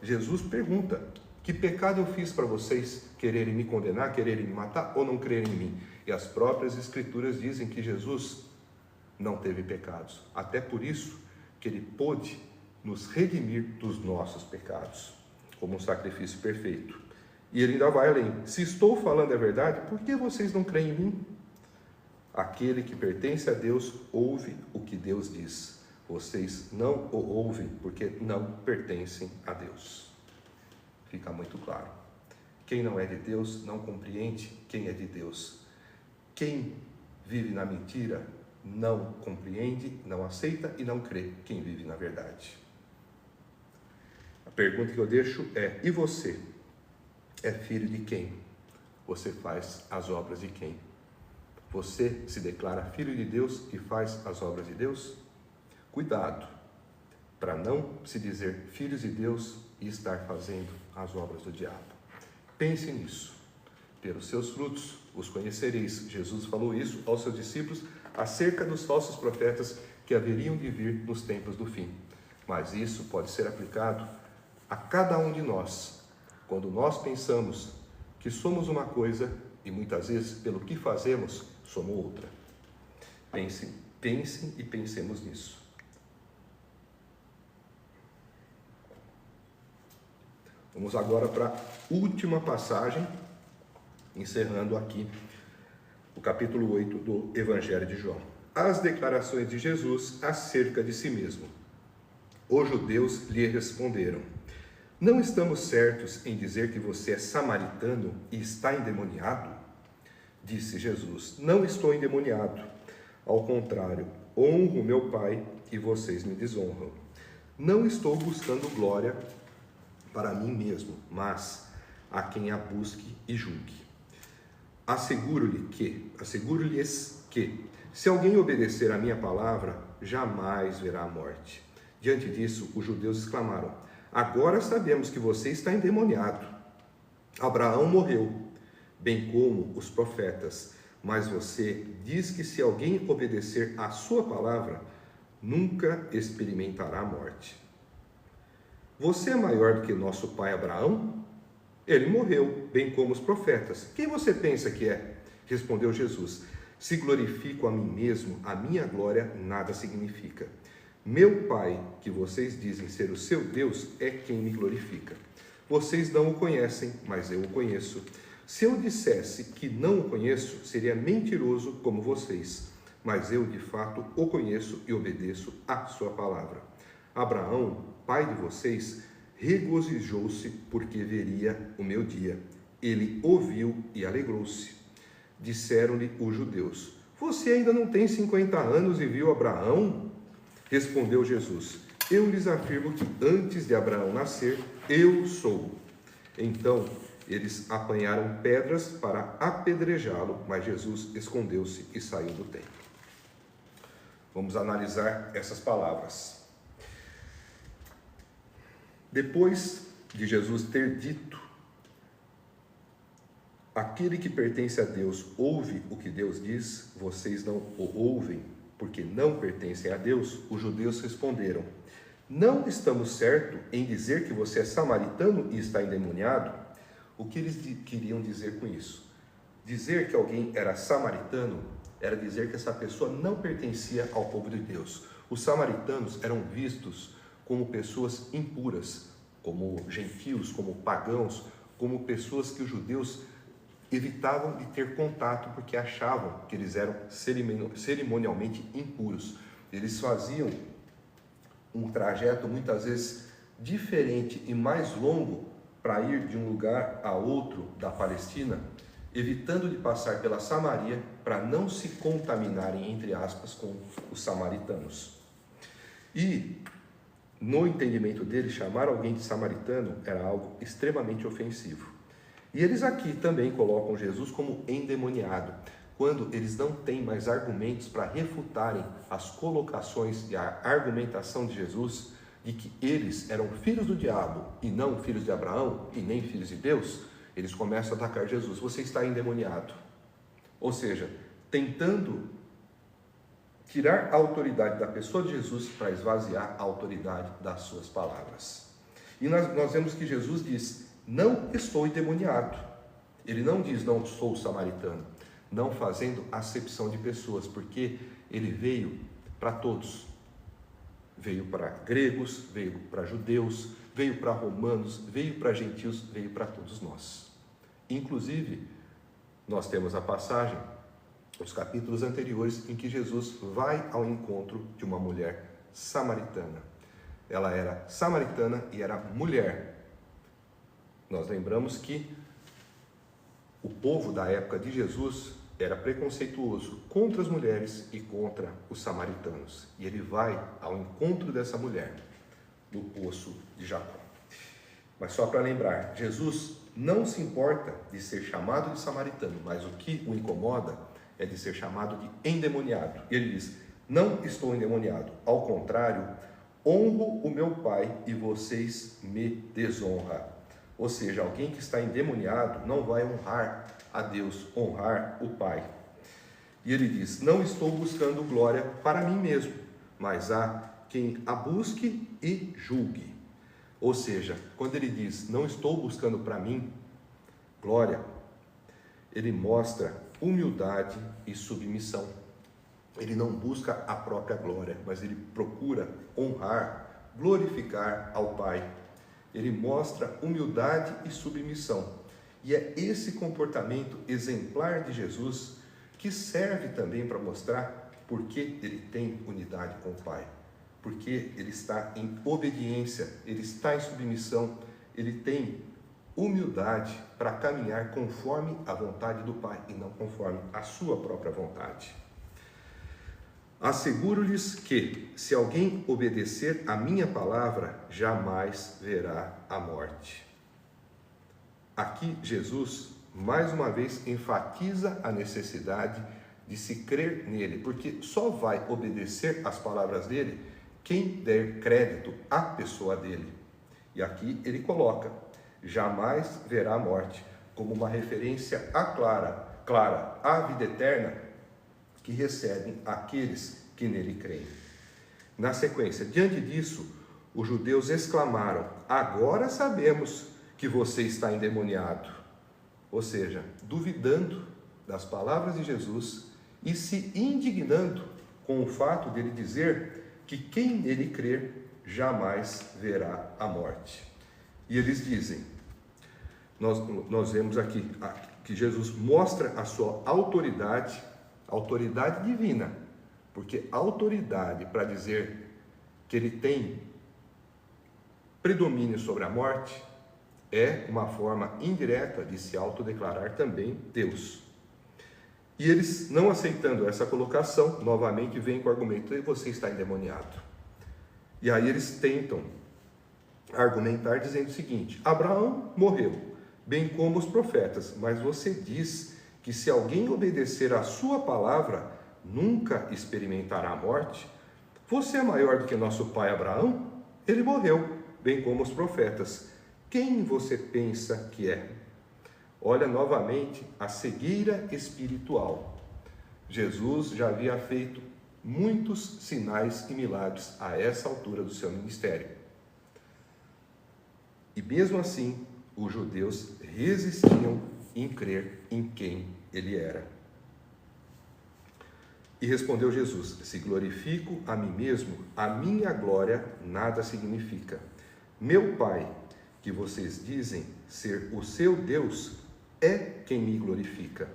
Jesus pergunta: que pecado eu fiz para vocês quererem me condenar, quererem me matar ou não crerem em mim? E as próprias Escrituras dizem que Jesus não teve pecados. Até por isso que ele pôde nos redimir dos nossos pecados, como um sacrifício perfeito. E ele ainda vai além: se estou falando a verdade, por que vocês não creem em mim? Aquele que pertence a Deus ouve o que Deus diz. Vocês não o ouvem porque não pertencem a Deus. Fica muito claro. Quem não é de Deus não compreende quem é de Deus. Quem vive na mentira não compreende, não aceita e não crê quem vive na verdade. A pergunta que eu deixo é: e você? É filho de quem? Você faz as obras de quem? Você se declara filho de Deus e faz as obras de Deus? Cuidado para não se dizer filhos de Deus e estar fazendo as obras do diabo. Pense nisso. Pelos seus frutos os conhecereis. Jesus falou isso aos seus discípulos acerca dos falsos profetas que haveriam de vir nos tempos do fim. Mas isso pode ser aplicado a cada um de nós, quando nós pensamos que somos uma coisa e muitas vezes, pelo que fazemos, somos outra. Pensem e pensemos nisso. Vamos agora para a última passagem, encerrando aqui o capítulo 8 do Evangelho de João. As declarações de Jesus acerca de si mesmo. Os judeus lhe responderam: não estamos certos em dizer que você é samaritano e está endemoniado? Disse Jesus: não estou endemoniado. Ao contrário, honro meu Pai e vocês me desonram. Não estou buscando glória para mim mesmo, mas a quem a busque e julgue. Asseguro-lhes que, se alguém obedecer à minha palavra, jamais verá a morte. Diante disso, os judeus exclamaram: agora sabemos que você está endemoniado. Abraão morreu, bem como os profetas, mas você diz que se alguém obedecer à sua palavra, nunca experimentará a morte. Você é maior do que nosso pai Abraão? Ele morreu, bem como os profetas. Quem você pensa que é? Respondeu Jesus: se glorifico a mim mesmo, a minha glória nada significa. Meu Pai, que vocês dizem ser o seu Deus, é quem me glorifica. Vocês não o conhecem, mas eu o conheço. Se eu dissesse que não o conheço, seria mentiroso como vocês. Mas eu, de fato, o conheço e obedeço à sua palavra. Abraão, pai de vocês, regozijou-se porque veria o meu dia. Ele ouviu e alegrou-se. Disseram-lhe os judeus: você ainda não tem 50 anos e viu Abraão? Respondeu Jesus: eu lhes afirmo que antes de Abraão nascer, eu sou. Então eles apanharam pedras para apedrejá-lo, mas Jesus escondeu-se e saiu do templo. Vamos analisar essas palavras. Depois de Jesus ter dito: aquele que pertence a Deus ouve o que Deus diz, vocês não o ouvem, porque não pertencem a Deus, os judeus responderam: não estamos certos em dizer que você é samaritano e está endemoniado? O que eles queriam dizer com isso? Dizer que alguém era samaritano era dizer que essa pessoa não pertencia ao povo de Deus. Os samaritanos eram vistos como pessoas impuras, como gentios, como pagãos, como pessoas que os judeus evitavam de ter contato porque achavam que eles eram cerimonialmente impuros. Eles faziam um trajeto muitas vezes diferente e mais longo para ir de um lugar a outro da Palestina, evitando de passar pela Samaria para não se contaminarem, entre aspas, com os samaritanos. E no entendimento deles, chamar alguém de samaritano era algo extremamente ofensivo. E eles aqui também colocam Jesus como endemoniado, quando eles não têm mais argumentos para refutarem as colocações e a argumentação de Jesus de que eles eram filhos do diabo e não filhos de Abraão e nem filhos de Deus. Eles começam a atacar Jesus: você está endemoniado. Ou seja, tentando tirar a autoridade da pessoa de Jesus para esvaziar a autoridade das suas palavras. E nós vemos que Jesus diz: não estou endemoniado. Ele não diz: não sou samaritano, não fazendo acepção de pessoas, porque ele veio para todos. Veio para gregos, veio para judeus, veio para romanos, veio para gentios, veio para todos nós. Inclusive, nós temos a passagem, os capítulos anteriores, em que Jesus vai ao encontro de uma mulher samaritana. Ela era samaritana e era mulher. Nós lembramos que o povo da época de Jesus era preconceituoso contra as mulheres e contra os samaritanos. E ele vai ao encontro dessa mulher no poço de Jacó. Mas só para lembrar, Jesus não se importa de ser chamado de samaritano, mas o que o incomoda é de ser chamado de endemoniado. E ele diz: não estou endemoniado, ao contrário, honro o meu Pai e vocês me desonram. Ou seja, alguém que está endemoniado não vai honrar a Deus, honrar o Pai. E ele diz: não estou buscando glória para mim mesmo, mas há quem a busque e julgue. Ou seja, quando ele diz: não estou buscando para mim glória, ele mostra humildade e submissão. Ele não busca a própria glória, mas ele procura honrar, glorificar ao Pai. Ele mostra humildade e submissão. E é esse comportamento exemplar de Jesus que serve também para mostrar por que ele tem unidade com o Pai. Porque ele está em obediência, ele está em submissão, ele tem humildade para caminhar conforme a vontade do Pai e não conforme a sua própria vontade. Asseguro-lhes que, se alguém obedecer a minha palavra, jamais verá a morte. Aqui, Jesus, mais uma vez, enfatiza a necessidade de se crer nele, porque só vai obedecer às palavras dele quem der crédito à pessoa dele. E aqui ele coloca: jamais verá a morte, como uma referência clara à vida eterna que recebem aqueles que nele creem. Na sequência, diante disso, os judeus exclamaram: agora sabemos que você está endemoniado. Ou seja, duvidando das palavras de Jesus e se indignando com o fato dele dizer que quem nele crer jamais verá a morte. E eles dizem, nós vemos aqui que Jesus mostra a sua autoridade divina, porque autoridade para dizer que ele tem predomínio sobre a morte é uma forma indireta de se autodeclarar também Deus. E eles, não aceitando essa colocação, novamente vêm com o argumento: você está endemoniado. E aí eles tentam argumentar dizendo o seguinte: Abraão morreu, bem como os profetas, mas você diz que se alguém obedecer à sua palavra, nunca experimentará a morte? Você é maior do que nosso pai Abraão? Ele morreu, bem como os profetas. Quem você pensa que é? Olha novamente a cegueira espiritual. Jesus já havia feito muitos sinais e milagres a essa altura do seu ministério. E mesmo assim, os judeus resistiam em crer em quem ele era. E respondeu Jesus: se glorifico a mim mesmo, a minha glória nada significa. Meu Pai, que vocês dizem ser o seu Deus, é quem me glorifica.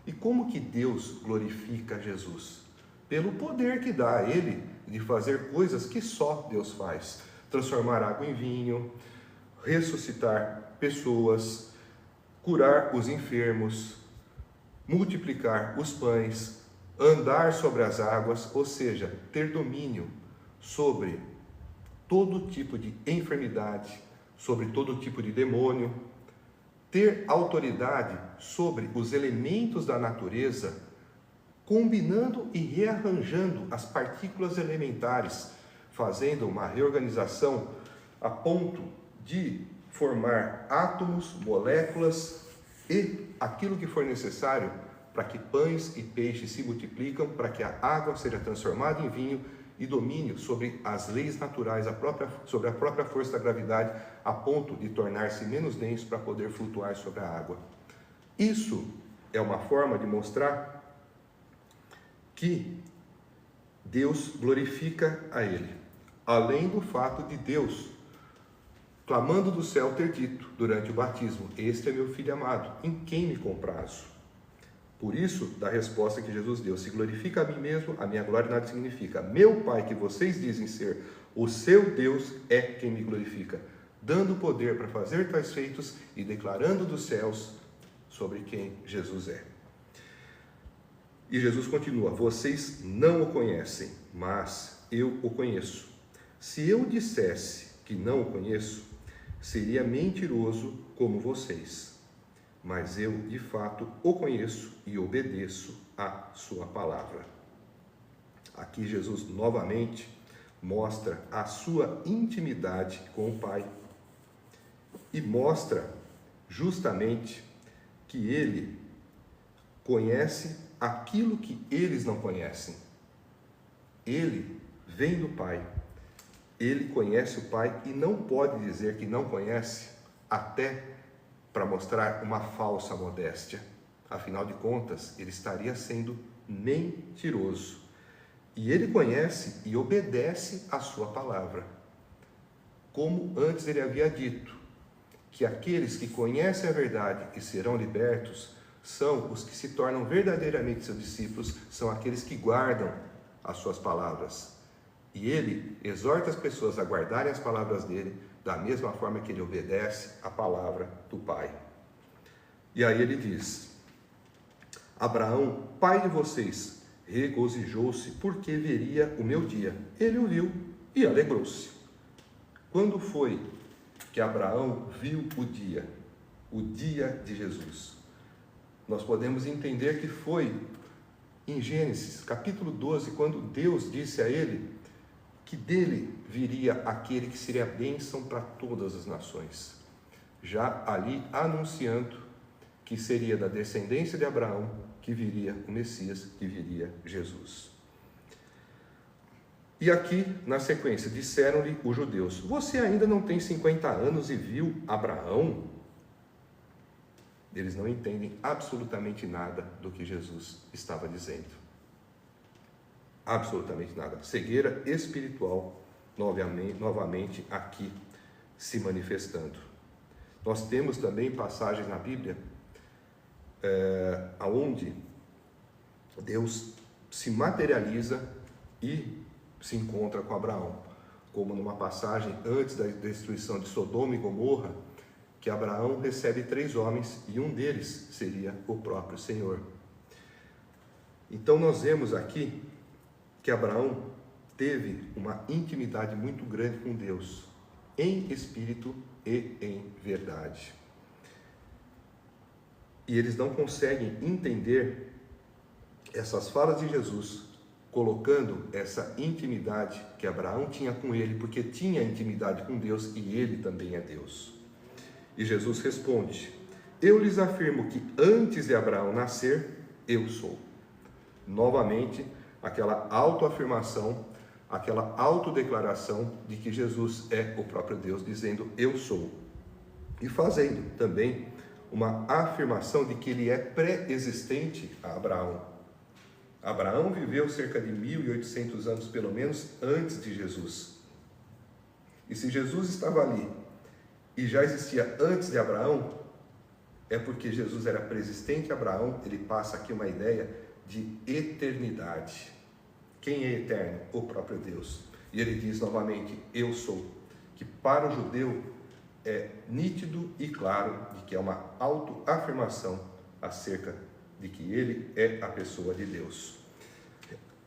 E como que Deus glorifica Jesus? Pelo poder que dá a ele de fazer coisas que só Deus faz: transformar água em vinho, ressuscitar pessoas, curar os enfermos, multiplicar os pães, andar sobre as águas, ou seja, ter domínio sobre todo tipo de enfermidade, sobre todo tipo de demônio, ter autoridade sobre os elementos da natureza, combinando e rearranjando as partículas elementares, fazendo uma reorganização a ponto de formar átomos, moléculas e aquilo que for necessário para que pães e peixes se multiplicam, para que a água seja transformada em vinho, e domínio sobre as leis naturais, sobre a própria força da gravidade, a ponto de tornar-se menos denso para poder flutuar sobre a água. Isso é uma forma de mostrar que Deus glorifica a ele, além do fato de Deus, clamando do céu, ter dito durante o batismo: este é meu filho amado, em quem me comprazo. Por isso, da resposta que Jesus deu: se glorifica a mim mesmo, a minha glória nada significa. Meu Pai, que vocês dizem ser o seu Deus, é quem me glorifica, dando poder para fazer tais feitos e declarando dos céus sobre quem Jesus é. E Jesus continua: vocês não o conhecem, mas eu o conheço. Se eu dissesse que não o conheço, seria mentiroso como vocês. Mas eu, de fato, o conheço e obedeço à sua palavra. Aqui Jesus novamente mostra a sua intimidade com o Pai e mostra justamente que ele conhece aquilo que eles não conhecem. Ele vem do Pai, ele conhece o Pai e não pode dizer que não conhece, até para mostrar uma falsa modéstia. Afinal de contas, ele estaria sendo mentiroso. E ele conhece e obedece à sua palavra. Como antes ele havia dito, que aqueles que conhecem a verdade e serão libertos são os que se tornam verdadeiramente seus discípulos, são aqueles que guardam as suas palavras. E ele exorta as pessoas a guardarem as palavras dele, da mesma forma que ele obedece à palavra do Pai. E aí ele diz: Abraão, pai de vocês, regozijou-se porque veria o meu dia. Ele o viu e alegrou-se. Quando foi que Abraão viu o dia de Jesus? Nós podemos entender que foi em Gênesis, capítulo 12, quando Deus disse a ele que dele viria aquele que seria bênção para todas as nações. Já ali anunciando que seria da descendência de Abraão que viria o Messias, que viria Jesus. E aqui, na sequência, disseram-lhe os judeus: você ainda não tem 50 anos e viu Abraão? Eles não entendem absolutamente nada do que Jesus estava dizendo. Absolutamente nada. Cegueira espiritual, novamente aqui se manifestando. Nós temos também passagens na Bíblia onde Deus se materializa e se encontra com Abraão, como numa passagem antes da destruição de Sodoma e Gomorra, que Abraão recebe 3 homens e um deles seria o próprio Senhor. Então nós vemos aqui que Abraão teve uma intimidade muito grande com Deus, em espírito e em verdade. E eles não conseguem entender essas falas de Jesus, colocando essa intimidade que Abraão tinha com ele, porque tinha intimidade com Deus e ele também é Deus. E Jesus responde: eu lhes afirmo que antes de Abraão nascer, eu sou. Novamente, aquela autoafirmação, aquela autodeclaração de que Jesus é o próprio Deus, dizendo eu sou. E fazendo também uma afirmação de que ele é pré-existente a Abraão. Abraão viveu cerca de 1.800 anos, pelo menos, antes de Jesus. E se Jesus estava ali e já existia antes de Abraão, é porque Jesus era pré-existente a Abraão. Ele passa aqui uma ideia de eternidade. Quem é eterno? O próprio Deus. E ele diz novamente, eu sou. Que para o judeu é nítido e claro de que é uma autoafirmação acerca de que ele é a pessoa de Deus.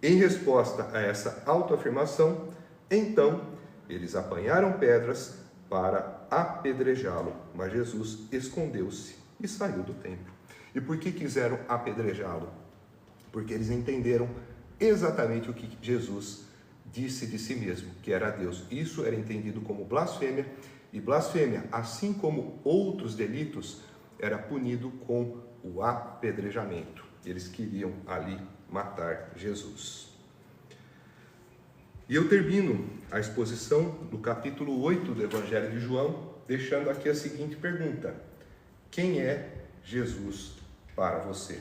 Em resposta a essa autoafirmação, então, eles apanharam pedras para apedrejá-lo, mas Jesus escondeu-se e saiu do templo. E por que quiseram apedrejá-lo? Porque eles entenderam exatamente o que Jesus disse de si mesmo, que era Deus. Isso era entendido como blasfêmia, e blasfêmia, assim como outros delitos, era punido com o apedrejamento. Eles queriam ali matar Jesus. E eu termino a exposição do capítulo 8 do Evangelho de João, deixando aqui a seguinte pergunta: quem é Jesus para você?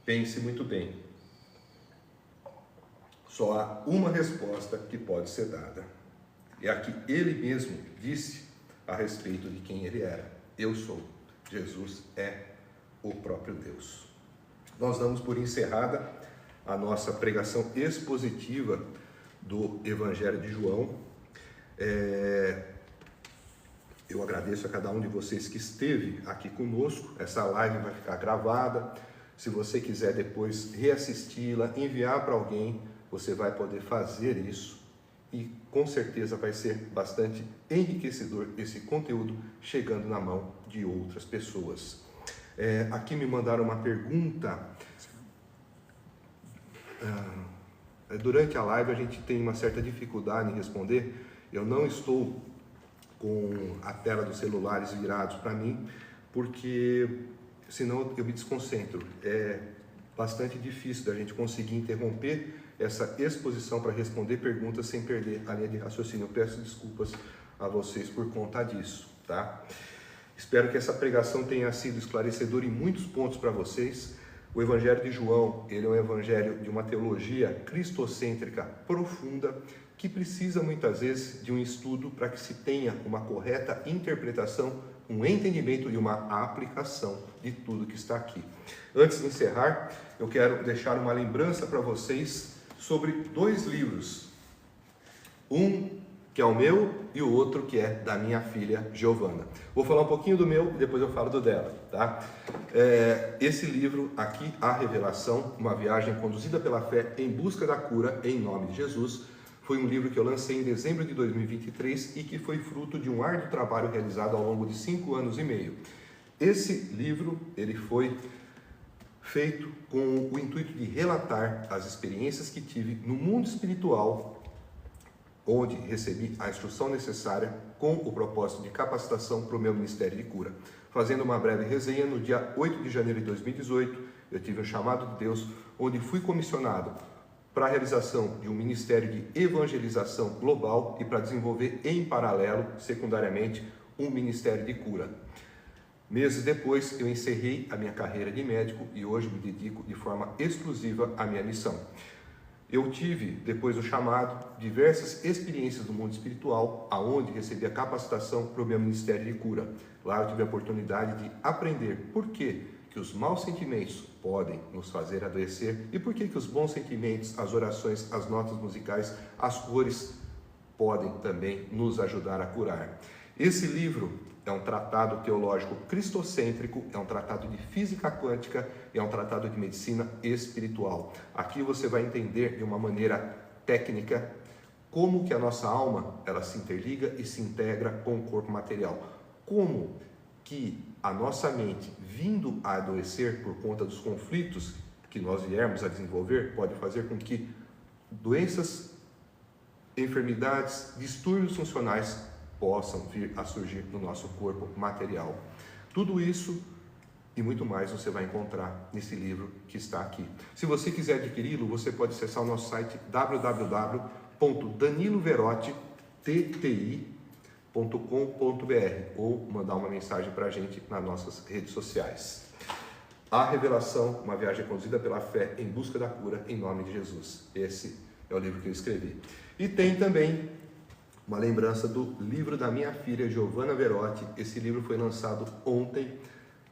Pense muito bem. Só há uma resposta que pode ser dada. É a que ele mesmo disse a respeito de quem ele era. Eu sou. Jesus é o próprio Deus. Nós damos por encerrada a nossa pregação expositiva do Evangelho de João. Eu agradeço a cada um de vocês que esteve aqui conosco. Essa live vai ficar gravada. Se você quiser depois reassisti-la, enviar para alguém, você vai poder fazer isso e com certeza vai ser bastante enriquecedor esse conteúdo chegando na mão de outras pessoas. Aqui me mandaram uma pergunta. Durante a live a gente tem uma certa dificuldade em responder. Eu não estou com a tela dos celulares virados para mim, porque senão eu me desconcentro. É bastante difícil da gente conseguir interromper essa exposição para responder perguntas sem perder a linha de raciocínio. Eu peço desculpas a vocês por conta disso, tá? Espero que essa pregação tenha sido esclarecedora em muitos pontos para vocês. O Evangelho de João, ele é um evangelho de uma teologia cristocêntrica profunda, que precisa muitas vezes de um estudo para que se tenha uma correta interpretação, um entendimento e uma aplicação de tudo que está aqui. Antes de encerrar, eu quero deixar uma lembrança para vocês sobre 2 livros. Um que é o meu e o outro que é da minha filha Giovana. Vou falar um pouquinho do meu e depois eu falo do dela, tá? Esse livro aqui, A Revelação, uma viagem conduzida pela fé em busca da cura em nome de Jesus, foi um livro que eu lancei em dezembro de 2023 e que foi fruto de um árduo trabalho realizado ao longo de 5 anos e meio. Esse livro, ele foi feito com o intuito de relatar as experiências que tive no mundo espiritual, onde recebi a instrução necessária com o propósito de capacitação para o meu ministério de cura. Fazendo uma breve resenha, no dia 8 de janeiro de 2018, eu tive um chamado de Deus, onde fui comissionado para a realização de um ministério de evangelização global e para desenvolver em paralelo, secundariamente, um ministério de cura. Meses depois, eu encerrei a minha carreira de médico e hoje me dedico de forma exclusiva à minha missão. Eu tive, depois do chamado, diversas experiências do mundo espiritual, aonde recebi a capacitação para o meu ministério de cura. Lá eu tive a oportunidade de aprender por que os maus sentimentos podem nos fazer adoecer e por que os bons sentimentos, as orações, as notas musicais, as cores podem também nos ajudar a curar. Esse livro é um tratado teológico cristocêntrico, é um tratado de física quântica, é um tratado de medicina espiritual. Aqui você vai entender de uma maneira técnica como que a nossa alma ela se interliga e se integra com o corpo material. Como que a nossa mente, vindo a adoecer por conta dos conflitos que nós viermos a desenvolver, pode fazer com que doenças, enfermidades, distúrbios funcionais possam vir a surgir no nosso corpo material. Tudo isso e muito mais você vai encontrar nesse livro que está aqui. Se você quiser adquiri-lo, você pode acessar o nosso site www.daniloverotti.com.br ou mandar uma mensagem para a gente nas nossas redes sociais. A Revelação, uma viagem conduzida pela fé em busca da cura em nome de Jesus. Esse é o livro que eu escrevi. E tem também uma lembrança do livro da minha filha Giovana Verotti. Esse livro foi lançado ontem,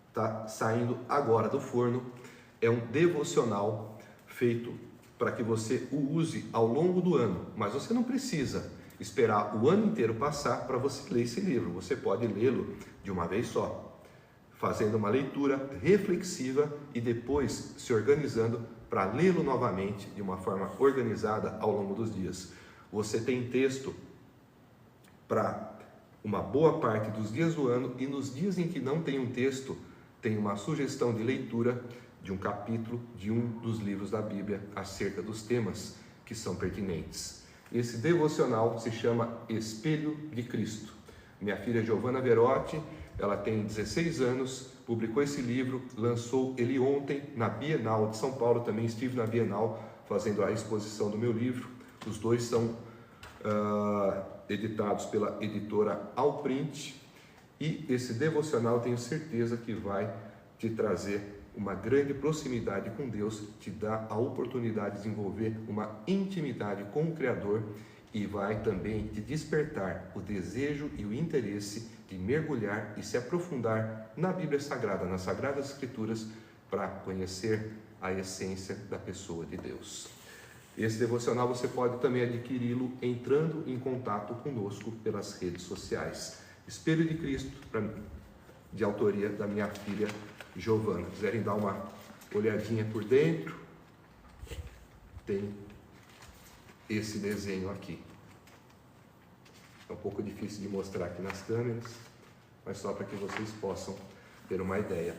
está saindo agora do forno. É um devocional feito para que você o use ao longo do ano, mas você não precisa esperar o ano inteiro passar para você ler esse livro. Você pode lê-lo de uma vez só, fazendo uma leitura reflexiva e depois se organizando para lê-lo novamente de uma forma organizada ao longo dos dias. Você tem texto para uma boa parte dos dias do ano e nos dias em que não tem um texto, tem uma sugestão de leitura de um capítulo de um dos livros da Bíblia acerca dos temas que são pertinentes. Esse devocional se chama Espelho de Cristo. Minha filha Giovana Verotti, ela tem 16 anos, publicou esse livro, lançou ele ontem na Bienal de São Paulo, também estive na Bienal fazendo a exposição do meu livro. Os dois são editados pela editora Alprint, e esse devocional tenho certeza que vai te trazer uma grande proximidade com Deus, te dá a oportunidade de desenvolver uma intimidade com o Criador e vai também te despertar o desejo e o interesse de mergulhar e se aprofundar na Bíblia Sagrada, nas Sagradas Escrituras, para conhecer a essência da pessoa de Deus. Esse devocional você pode também adquiri-lo entrando em contato conosco pelas redes sociais. Espelho de Cristo, de autoria da minha filha Giovana. Quiserem dar uma olhadinha por dentro, tem esse desenho aqui. É um pouco difícil de mostrar aqui nas câmeras, mas só para que vocês possam ter uma ideia.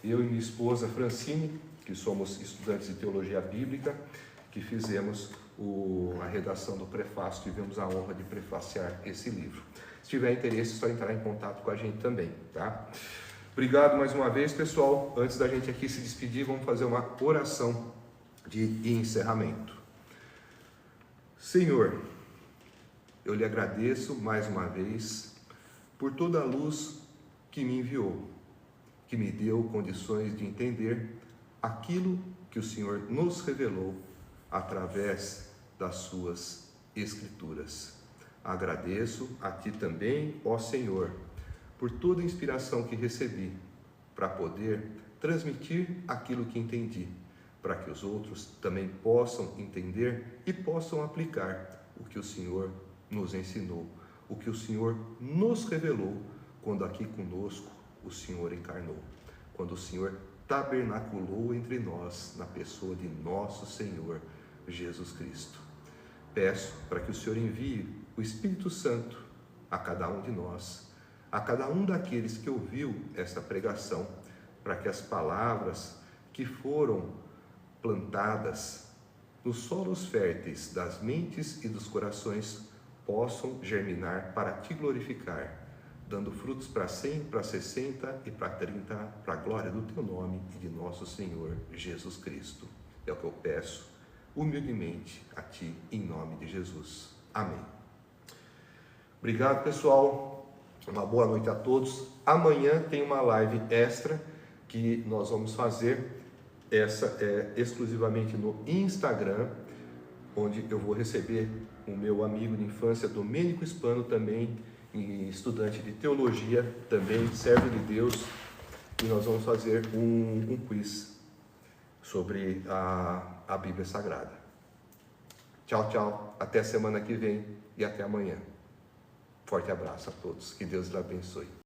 Eu e minha esposa Francine, que somos estudantes de teologia bíblica, que fizemos a redação do prefácio, tivemos a honra de prefaciar esse livro. Se tiver interesse, é só entrar em contato com a gente também, tá? Obrigado mais uma vez, pessoal. Antes da gente aqui se despedir, vamos fazer uma oração de encerramento. Senhor, eu lhe agradeço mais uma vez por toda a luz que me enviou, que me deu condições de entender aquilo que o Senhor nos revelou através das suas Escrituras. Agradeço a Ti também, ó Senhor, por toda a inspiração que recebi para poder transmitir aquilo que entendi, para que os outros também possam entender e possam aplicar o que o Senhor nos ensinou, o que o Senhor nos revelou quando aqui conosco o Senhor encarnou, quando o Senhor tabernaculou entre nós na pessoa de nosso Senhor Jesus Cristo. Peço para que o Senhor envie o Espírito Santo a cada um de nós, a cada um daqueles que ouviu esta pregação, para que as palavras que foram plantadas nos solos férteis das mentes e dos corações possam germinar para Te glorificar, dando frutos para 100, para 60 e para 30, para a glória do Teu nome e de nosso Senhor Jesus Cristo. É o que eu peço humildemente a Ti, em nome de Jesus. Amém. Obrigado, pessoal. Uma boa noite a todos. Amanhã tem uma live extra que nós vamos fazer. Essa é exclusivamente no Instagram, onde eu vou receber o meu amigo de infância, Domênico Spano, também estudante de teologia, também servo de Deus, e nós vamos fazer um quiz sobre a Bíblia Sagrada. Tchau, tchau. Até semana que vem e até amanhã. Forte abraço a todos. Que Deus lhe abençoe.